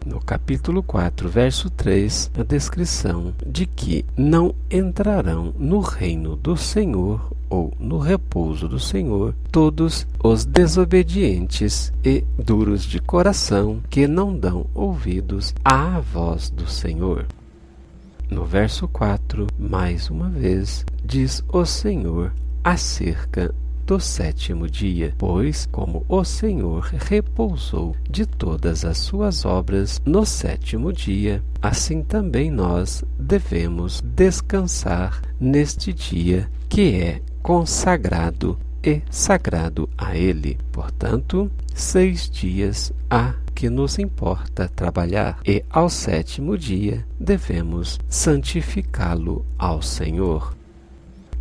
No capítulo 4, verso 3, a descrição de que não entrarão no reino do Senhor ou no repouso do Senhor todos os desobedientes e duros de coração que não dão ouvidos à voz do Senhor. No verso 4, mais uma vez, diz o Senhor acerca do sétimo dia, pois como o Senhor repousou de todas as suas obras no sétimo dia, assim também nós devemos descansar neste dia que é consagrado e sagrado a Ele. Portanto, 6 dias há que nos importa trabalhar, e ao sétimo dia devemos santificá-lo ao Senhor.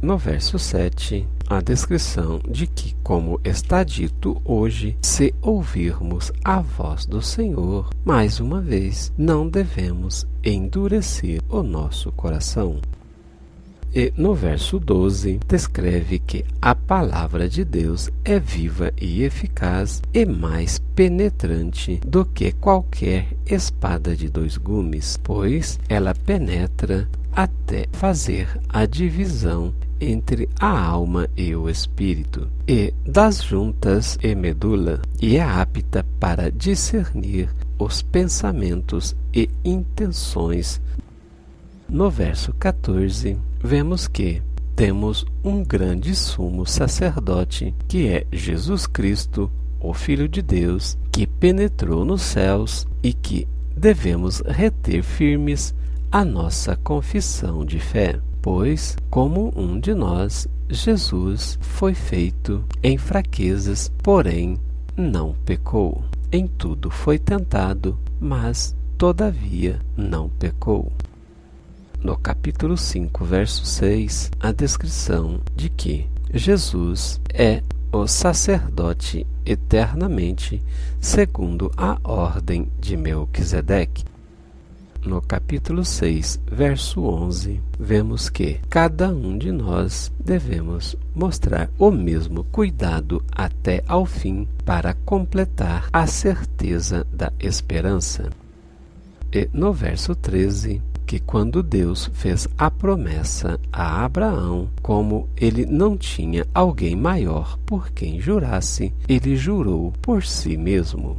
No verso 7, a descrição de que, como está dito hoje, se ouvirmos a voz do Senhor, mais uma vez, não devemos endurecer o nosso coração. E no verso 12, descreve que a palavra de Deus é viva e eficaz e mais penetrante do que qualquer espada de 2 gumes, pois ela penetra até fazer a divisão entre a alma e o espírito, e das juntas e medula, e é apta para discernir os pensamentos e intenções. No verso 14, vemos que temos um grande sumo sacerdote, que é Jesus Cristo, o Filho de Deus, que penetrou nos céus e que devemos reter firmes a nossa confissão de fé. Pois, como um de nós, Jesus foi feito em fraquezas, porém não pecou. Em tudo foi tentado, mas todavia não pecou. No capítulo 5, verso 6, a descrição de que Jesus é o sacerdote eternamente, segundo a ordem de Melquisedeque. No capítulo 6, verso 11, vemos que cada um de nós devemos mostrar o mesmo cuidado até ao fim para completar a certeza da esperança. E no verso 13, que quando Deus fez a promessa a Abraão, como ele não tinha alguém maior por quem jurasse, ele jurou por si mesmo.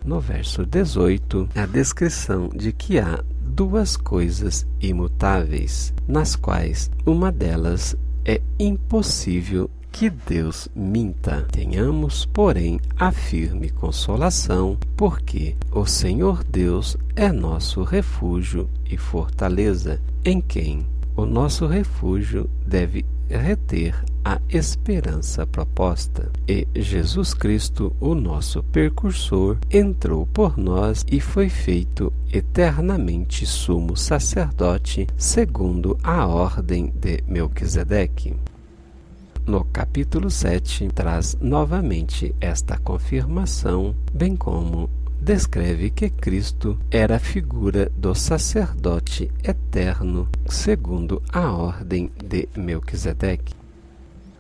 No verso 18, a descrição de que há 2 coisas imutáveis, nas quais uma delas é impossível que Deus minta. Tenhamos, porém, a firme consolação, porque o Senhor Deus é nosso refúgio e fortaleza, em quem o nosso refúgio deve reter a esperança proposta. E Jesus Cristo, o nosso precursor, entrou por nós e foi feito eternamente sumo sacerdote, segundo a ordem de Melquisedeque. No capítulo 7, traz novamente esta confirmação, bem como descreve que Cristo era a figura do sacerdote eterno, segundo a ordem de Melquisedeque.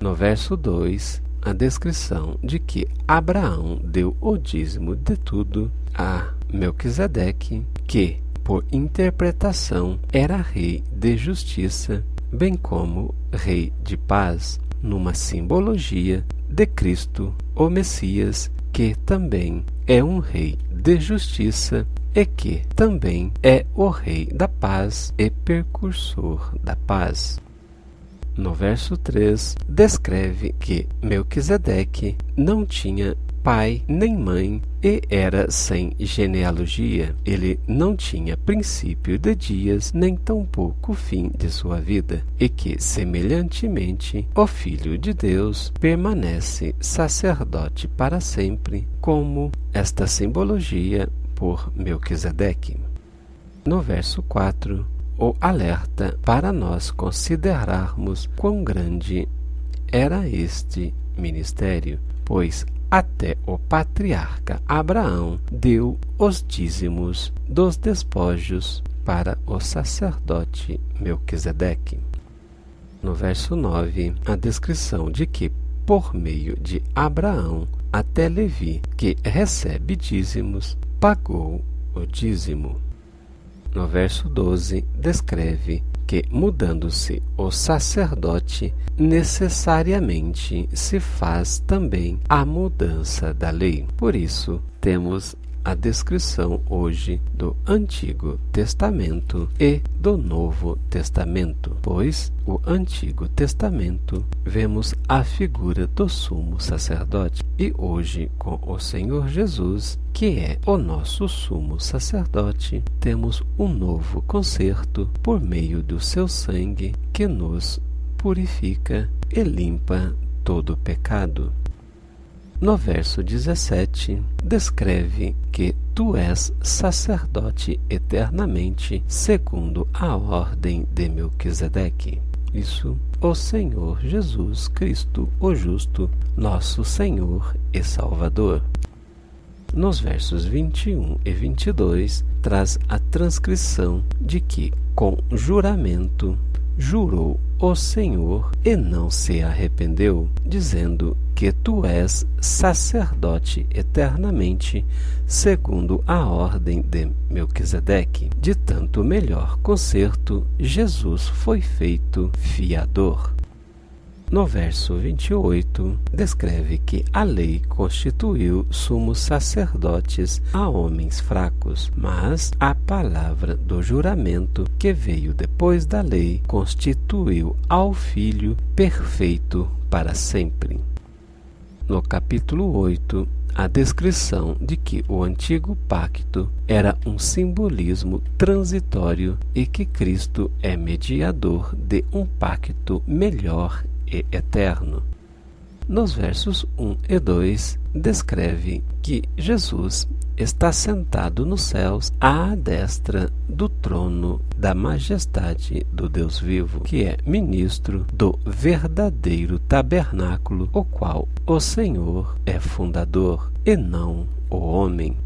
No verso 2, a descrição de que Abraão deu o dízimo de tudo a Melquisedeque, que, por interpretação, era rei de justiça, bem como rei de paz, numa simbologia de Cristo, o Messias, que também é um rei de justiça e que também é o rei da paz e precursor da paz. No verso 3, descreve que Melquisedeque não tinha pai nem mãe e era sem genealogia. Ele não tinha princípio de dias, nem tampouco fim de sua vida, e que, semelhantemente, o Filho de Deus permanece sacerdote para sempre, como esta simbologia por Melquisedeque. No verso 4, o alerta para nós considerarmos quão grande era este ministério, pois até o patriarca Abraão deu os dízimos dos despojos para o sacerdote Melquisedeque. No verso 9, a descrição de que, por meio de Abraão, até Levi, que recebe dízimos, pagou o dízimo. No verso 12, descreve que, mudando-se o sacerdote, necessariamente se faz também a mudança da lei. Por isso, temos a descrição hoje do Antigo Testamento e do Novo Testamento, pois o Antigo Testamento vemos a figura do sumo sacerdote e hoje com o Senhor Jesus, que é o nosso sumo sacerdote, temos um novo concerto por meio do seu sangue que nos purifica e limpa todo pecado. No verso 17, descreve que tu és sacerdote eternamente, segundo a ordem de Melquisedeque. Isso, o Senhor Jesus Cristo, o justo, nosso Senhor e Salvador. Nos versos 21 e 22, traz a transcrição de que, com juramento, jurou o Senhor e não se arrependeu, dizendo que tu és sacerdote eternamente, segundo a ordem de Melquisedeque. De tanto melhor concerto, Jesus foi feito fiador. No verso 28, descreve que a lei constituiu sumos sacerdotes a homens fracos, mas a palavra do juramento que veio depois da lei constituiu ao Filho perfeito para sempre. No capítulo 8, a descrição de que o antigo pacto era um simbolismo transitório e que Cristo é mediador de um pacto melhor e eterno. Nos versos 1 e 2, descreve que Jesus está sentado nos céus à destra do trono da majestade do Deus vivo, que é ministro do verdadeiro tabernáculo, o qual o Senhor é fundador e não o homem.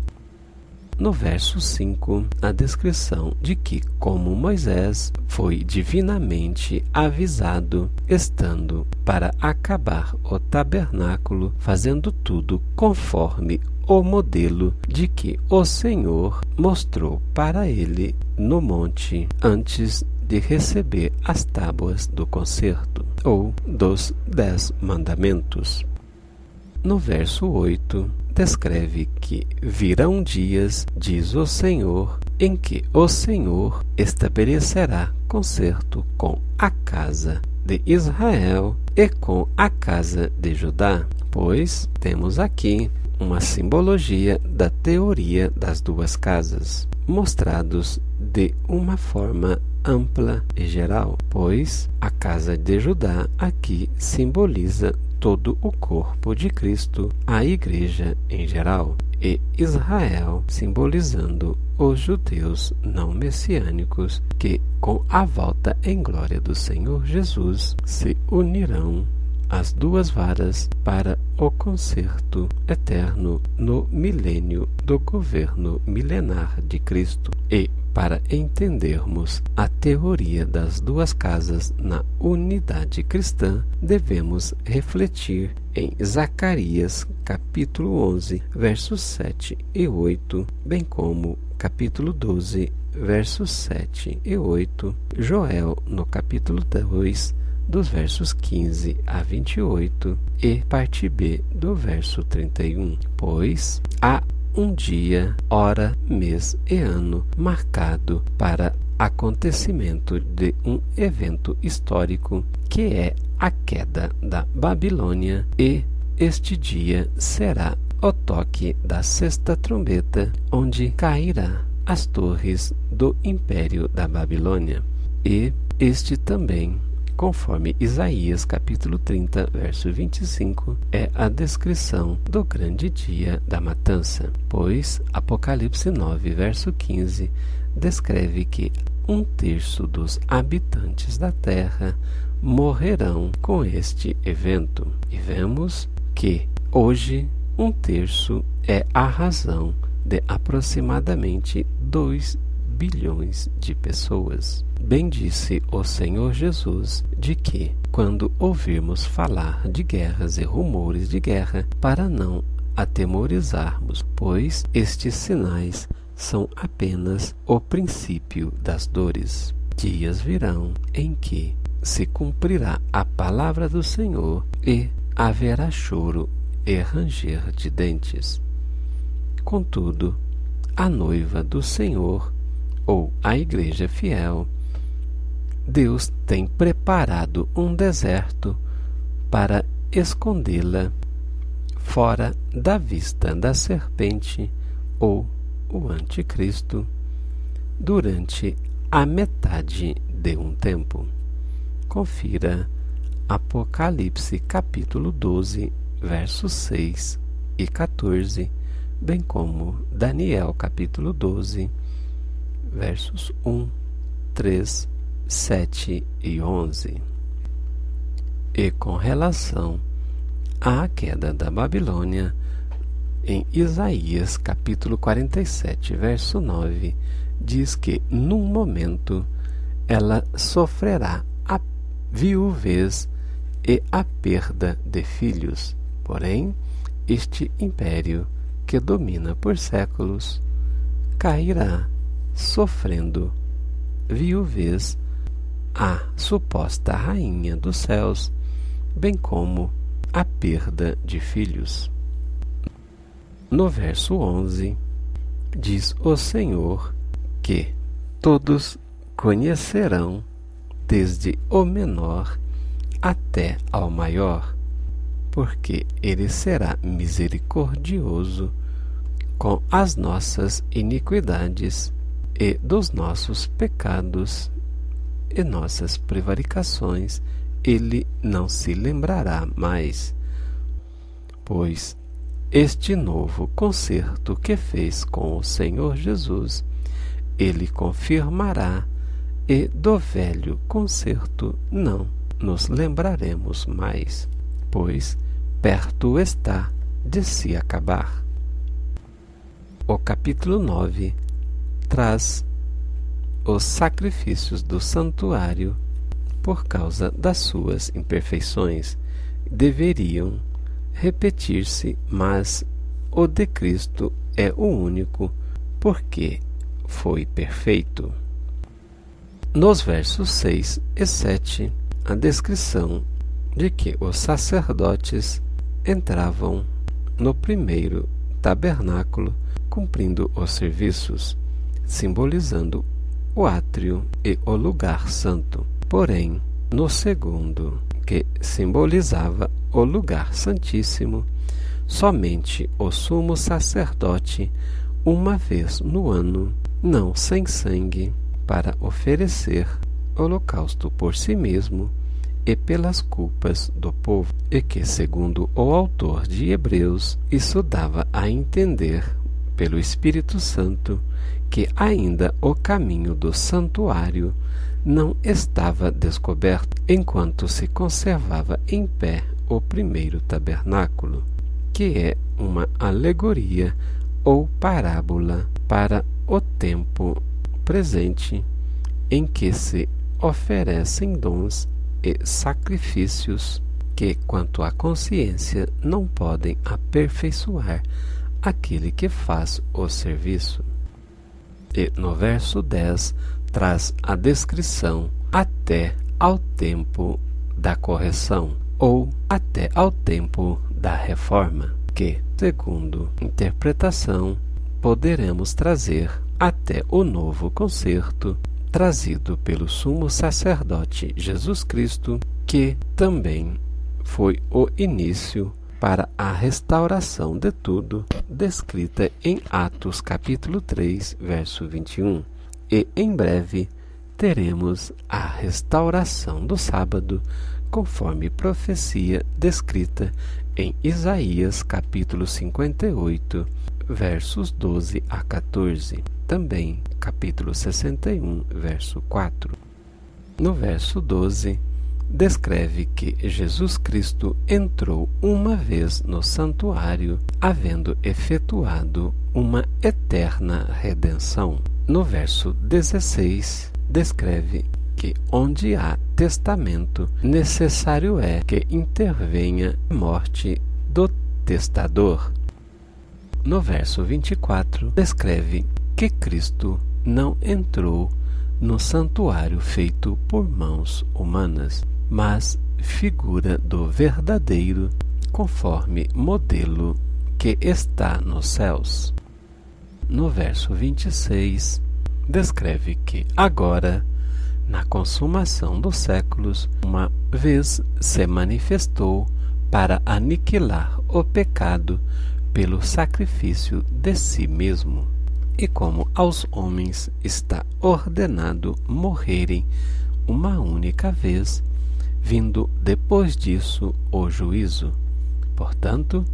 No verso 5, a descrição de que, como Moisés foi divinamente avisado, estando para acabar o tabernáculo, fazendo tudo conforme o modelo de que o Senhor mostrou para ele no monte antes de receber as tábuas do concerto, ou dos 10 mandamentos. No verso 8, descreve que virão dias, diz o Senhor, em que o Senhor estabelecerá concerto com a casa de Israel e com a casa de Judá, pois temos aqui uma simbologia da teoria das duas casas, mostrados de uma forma ampla e geral, pois a casa de Judá aqui simboliza todo o corpo de Cristo, a igreja em geral, e Israel simbolizando os judeus não messiânicos que, com a volta em glória do Senhor Jesus, se unirão as duas varas para o concerto eterno no milênio do governo milenar de Cristo. E, para entendermos a teoria das duas casas na unidade cristã, devemos refletir em Zacarias, capítulo 11, versos 7 e 8, bem como capítulo 12, versos 7 e 8, Joel, no capítulo 2, dos versos 15 a 28, e parte B do verso 31. Pois há um dia, hora, mês e ano marcado para acontecimento de um evento histórico, que é a queda da Babilônia, e este dia será o toque da sexta trombeta, onde cairá as torres do Império da Babilônia. E este também, conforme Isaías capítulo 30, verso 25, é a descrição do grande dia da matança, pois Apocalipse 9, verso 15, descreve que 1/3 dos habitantes da terra morrerão com este evento. E vemos que hoje 1/3 é a razão de aproximadamente 2 bilhões de pessoas. Bem disse o Senhor Jesus de que, quando ouvirmos falar de guerras e rumores de guerra, para não atemorizarmos, pois estes sinais são apenas o princípio das dores. Dias virão em que se cumprirá a palavra do Senhor e haverá choro e ranger de dentes. Contudo, a noiva do Senhor, ou a igreja fiel, Deus tem preparado um deserto para escondê-la fora da vista da serpente, ou o anticristo, durante a metade de um tempo. Confira Apocalipse capítulo 12, versos 6 e 14, bem como Daniel capítulo 12, versos 1, 3, 7 e 11. E com relação à queda da Babilônia, em Isaías capítulo 47, verso 9, diz que num momento ela sofrerá a viuvez e a perda de filhos. Porém, este império que domina por séculos cairá, sofrendo viuvez a suposta rainha dos céus, bem como a perda de filhos. No verso 11, diz o Senhor que todos conhecerão, desde o menor até ao maior, porque ele será misericordioso com as nossas iniquidades e dos nossos pecados e nossas prevaricações ele não se lembrará mais. Pois este novo concerto que fez com o Senhor Jesus, ele confirmará, e do velho concerto não nos lembraremos mais, pois perto está de se acabar. O capítulo 9 traz os sacrifícios do santuário. Por causa das suas imperfeições, deveriam repetir-se, mas o de Cristo é o único, porque foi perfeito. Nos versos 6 e 7, a descrição de que os sacerdotes entravam no primeiro tabernáculo, cumprindo os serviços, simbolizando o átrio e o lugar santo. Porém, no segundo, que simbolizava o lugar santíssimo, somente o sumo sacerdote, uma vez no ano, não sem sangue, para oferecer holocausto por si mesmo e pelas culpas do povo, e que, segundo o autor de Hebreus, isso dava a entender, pelo Espírito Santo, que ainda o caminho do santuário não estava descoberto, enquanto se conservava em pé o primeiro tabernáculo, que é uma alegoria ou parábola para o tempo presente, em que se oferecem dons e sacrifícios que, quanto à consciência, não podem aperfeiçoar aquele que faz o serviço. E no verso 10 traz a descrição até ao tempo da correção, ou até ao tempo da reforma, que, segundo interpretação, poderemos trazer até o novo concerto trazido pelo sumo sacerdote Jesus Cristo, que também foi o início para a restauração de tudo, descrita em Atos capítulo 3, verso 21. E em breve teremos a restauração do sábado, conforme profecia descrita em Isaías capítulo 58, versos 12 a 14. Também capítulo 61, verso 4. No verso 12, descreve que Jesus Cristo entrou uma vez no santuário, havendo efetuado uma eterna redenção. No verso 16, descreve que onde há testamento, necessário é que intervenha a morte do testador. No verso 24, descreve que Cristo não entrou no santuário feito por mãos humanas, mas figura do verdadeiro, conforme modelo que está nos céus. No verso 26, descreve que agora, na consumação dos séculos, uma vez se manifestou para aniquilar o pecado pelo sacrifício de si mesmo, e como aos homens está ordenado morrerem uma única vez, vindo depois disso o juízo. Portanto,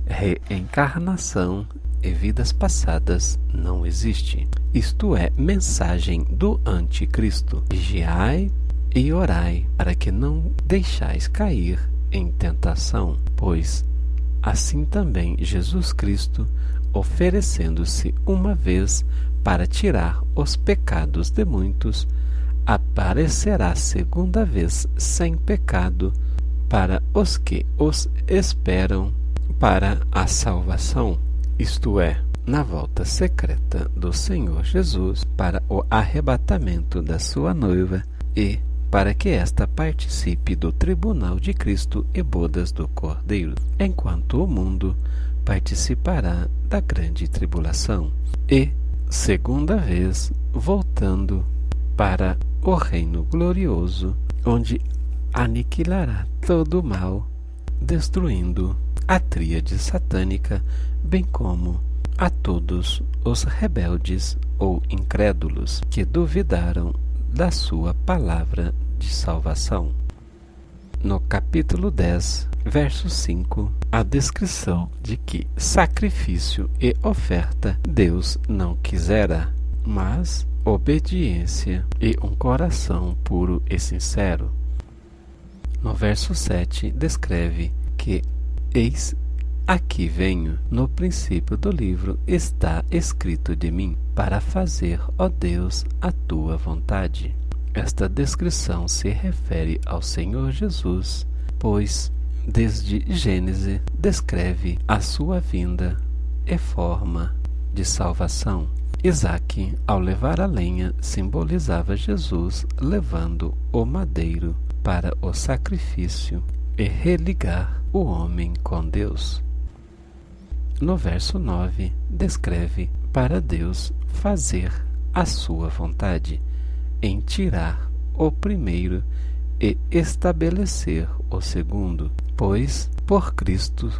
reencarnação e vidas passadas não existe. Isto é mensagem do anticristo. Vigiai e orai, para que não deixais cair em tentação, pois assim também Jesus Cristo, oferecendo-se uma vez para tirar os pecados de muitos, aparecerá segunda vez sem pecado para os que os esperam para a salvação, isto é, na volta secreta do Senhor Jesus para o arrebatamento da sua noiva e para que esta participe do tribunal de Cristo e bodas do Cordeiro, enquanto o mundo participará da grande tribulação e, segunda vez, voltando para o reino glorioso, onde aniquilará todo o mal, destruindo a tríade satânica, bem como a todos os rebeldes ou incrédulos que duvidaram da sua palavra de salvação. No capítulo 10, verso 5, a descrição de que sacrifício e oferta Deus não quisera, mas obediência e um coração puro e sincero. No verso 7, descreve que eis aqui venho, no princípio do livro está escrito de mim, para fazer, ó Deus, a tua vontade. Esta descrição se refere ao Senhor Jesus, pois, desde Gênesis, descreve a sua vinda e forma de salvação. Isaque, ao levar a lenha, simbolizava Jesus levando o madeiro para o sacrifício e religar o homem com Deus. No verso 9, descreve para Deus fazer a sua vontade, em tirar o primeiro e estabelecer o segundo, pois por Cristo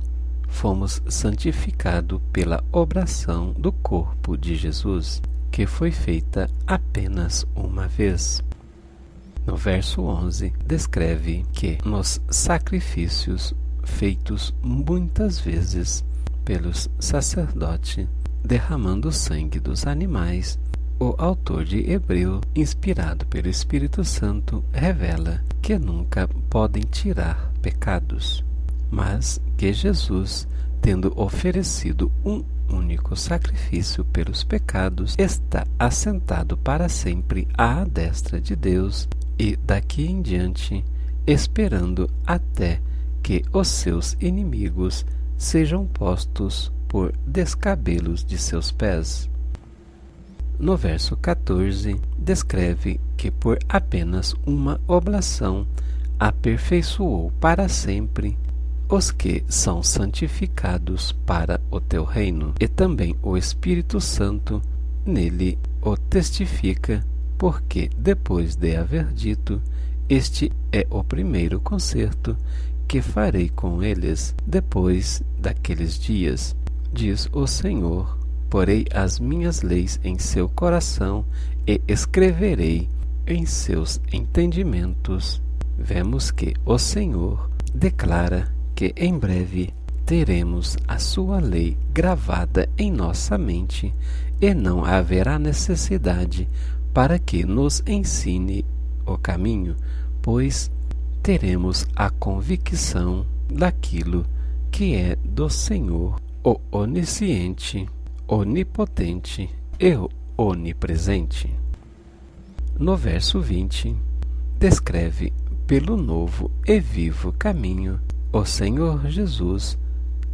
fomos santificados pela obração do corpo de Jesus, que foi feita apenas uma vez. No verso 11, descreve que nos sacrifícios feitos muitas vezes pelos sacerdotes, derramando o sangue dos animais, o autor de Hebreu, inspirado pelo Espírito Santo, revela que nunca podem tirar pecados, mas que Jesus, tendo oferecido um único sacrifício pelos pecados, está assentado para sempre à destra de Deus e daqui em diante esperando até que os seus inimigos sejam postos por descabelos de seus pés. No verso 14, descreve que por apenas uma oblação aperfeiçoou para sempre os que são santificados para o teu reino, e também o Espírito Santo nele o testifica, porque depois de haver dito: este é o primeiro concerto que farei com eles depois daqueles dias, diz o Senhor, porei as minhas leis em seu coração e escreverei em seus entendimentos. Vemos que o Senhor declara que em breve teremos a sua lei gravada em nossa mente e não haverá necessidade para que nos ensine o caminho, pois teremos a convicção daquilo que é do Senhor, o onisciente, onipotente e onipresente. No verso 20, descreve pelo novo e vivo caminho o Senhor Jesus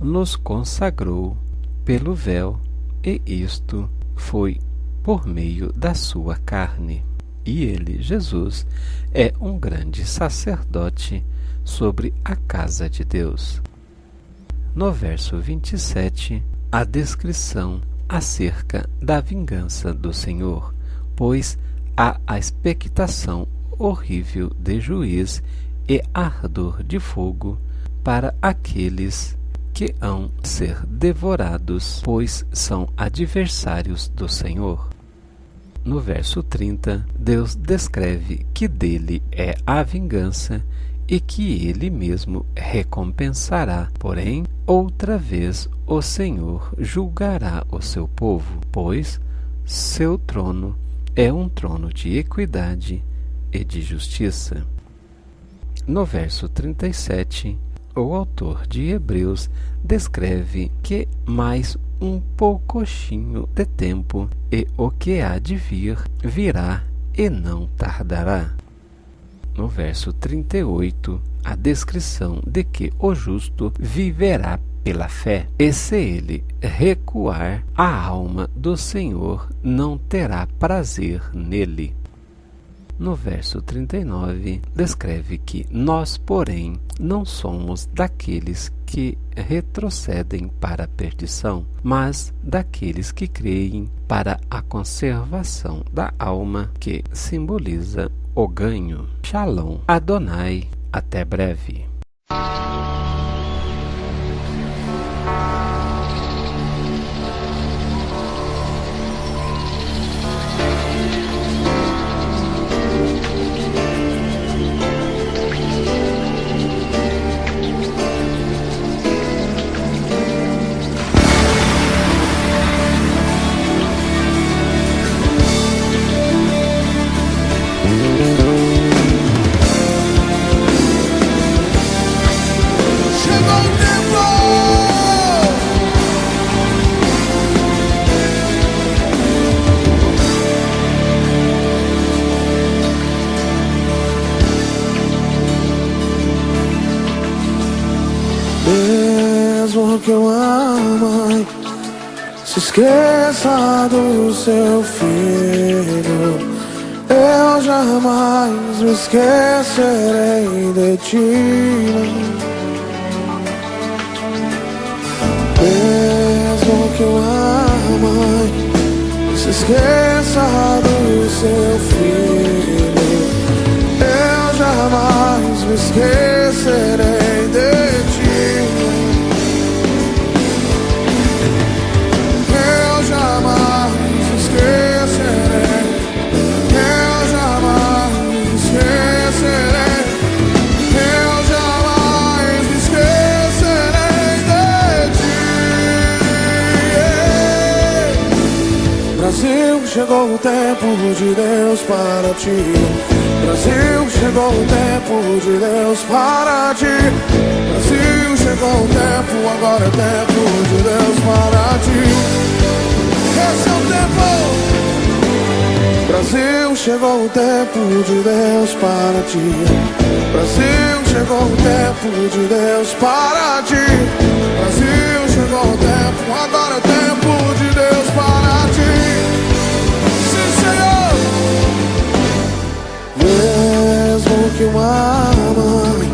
nos consagrou pelo véu, e isto foi por meio da sua carne. E ele, Jesus, é um grande sacerdote sobre a casa de Deus. No verso 27, a descrição acerca da vingança do Senhor, pois há a expectação horrível de juiz e ardor de fogo para aqueles que hão ser devorados, pois são adversários do Senhor. No verso 30, Deus descreve que dele é a vingança e que ele mesmo recompensará. Porém, outra vez o Senhor julgará o seu povo, pois seu trono é um trono de equidade e de justiça. No verso 37, o autor de Hebreus descreve que mais um poucochinho de tempo e o que há de vir virá e não tardará. No verso 38, a descrição de que o justo viverá pela fé, e se ele recuar, a alma do Senhor não terá prazer nele. No verso 39, descreve que nós, porém, não somos daqueles que retrocedem para a perdição, mas daqueles que creem para a conservação da alma, que simboliza o ganho. Shalom, Adonai, até breve.
Mesmo que eu ame, se esqueça do seu filho, eu jamais me esquecerei de ti. Mesmo que eu ame, se esqueça do seu filho, eu jamais me esquecerei de ti. Eu jamais me esquecerei, eu jamais me esquecerei, eu jamais me esquecerei de ti. Brasil, chegou o tempo de Deus para ti. Brasil, chegou o tempo de Deus para ti. Brasil, chegou o tempo, agora é tempo de Deus para ti. Esse é o tempo. Brasil, chegou o tempo de Deus para ti. Brasil, chegou o tempo de Deus para ti. Brasil, chegou o tempo, agora é tempo de Deus para ti. Sim, Senhor. Mesmo que uma mãe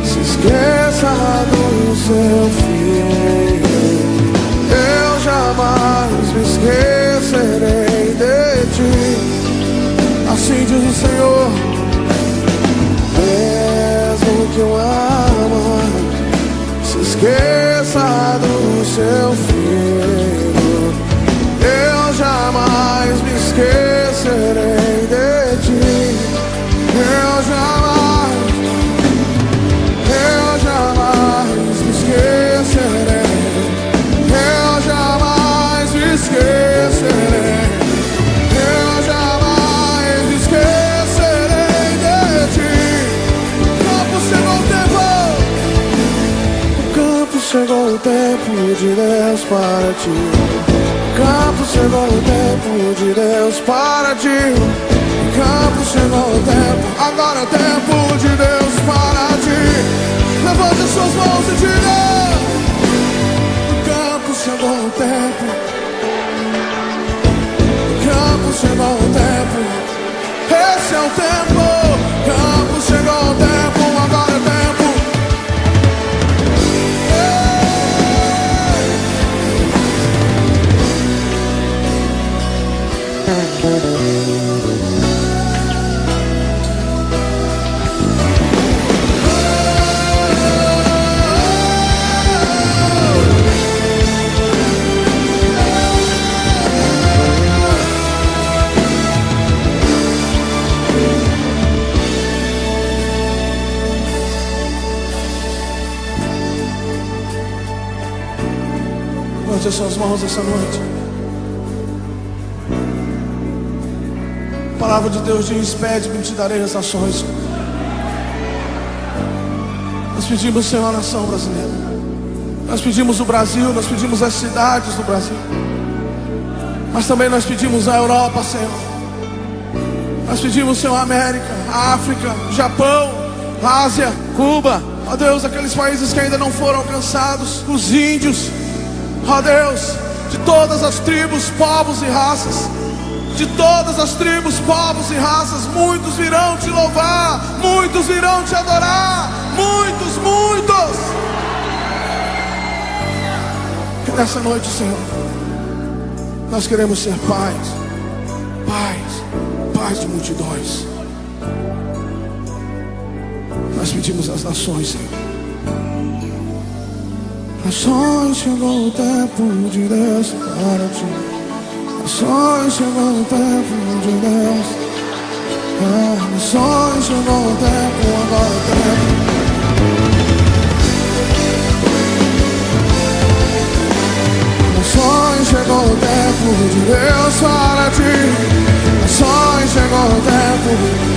se esqueça do seu filho, eu jamais me esquecerei de ti. Assim diz o Senhor. Mesmo que uma mãe se esqueça do seu filho, eu jamais me esquecerei de ti. Eu jamais me esquecerei. Eu jamais me esquecerei. Eu jamais me esquecerei de ti. Campo chegou o tempo. O campo chegou o tempo de Deus para ti. O campo chegou o tempo de Deus para ti. O campo chegou o tempo, agora é tempo de Deus para ti. Levante suas mãos e diga: o campo chegou o tempo. O campo chegou o tempo. Esse é o tempo. O campo chegou o tempo, agora é tempo. Levante as suas mãos essa noite. A palavra de Deus diz: pede-me e te darei as nações. Nós pedimos, Senhor, a nação brasileira. Nós pedimos o Brasil, nós pedimos as cidades do Brasil. Mas também nós pedimos a Europa, Senhor. Nós pedimos, Senhor, a América, a África, o Japão, a Ásia, Cuba. Ó Deus, aqueles países que ainda não foram alcançados, os índios. Ó Deus, de todas as tribos, povos e raças, de todas as tribos, povos e raças, muitos virão te louvar, muitos virão te adorar, muitos, muitos. Que nessa noite, Senhor, nós queremos ser pais de multidões. Nós pedimos às nações, Senhor. Nações, chegou o tempo de Deus para ti. Nações, chegou o tempo de Deus. Nações, chegou o tempo, agora é tempo. Nações, chegou o tempo de Deus para ti. Nações, chegou o tempo.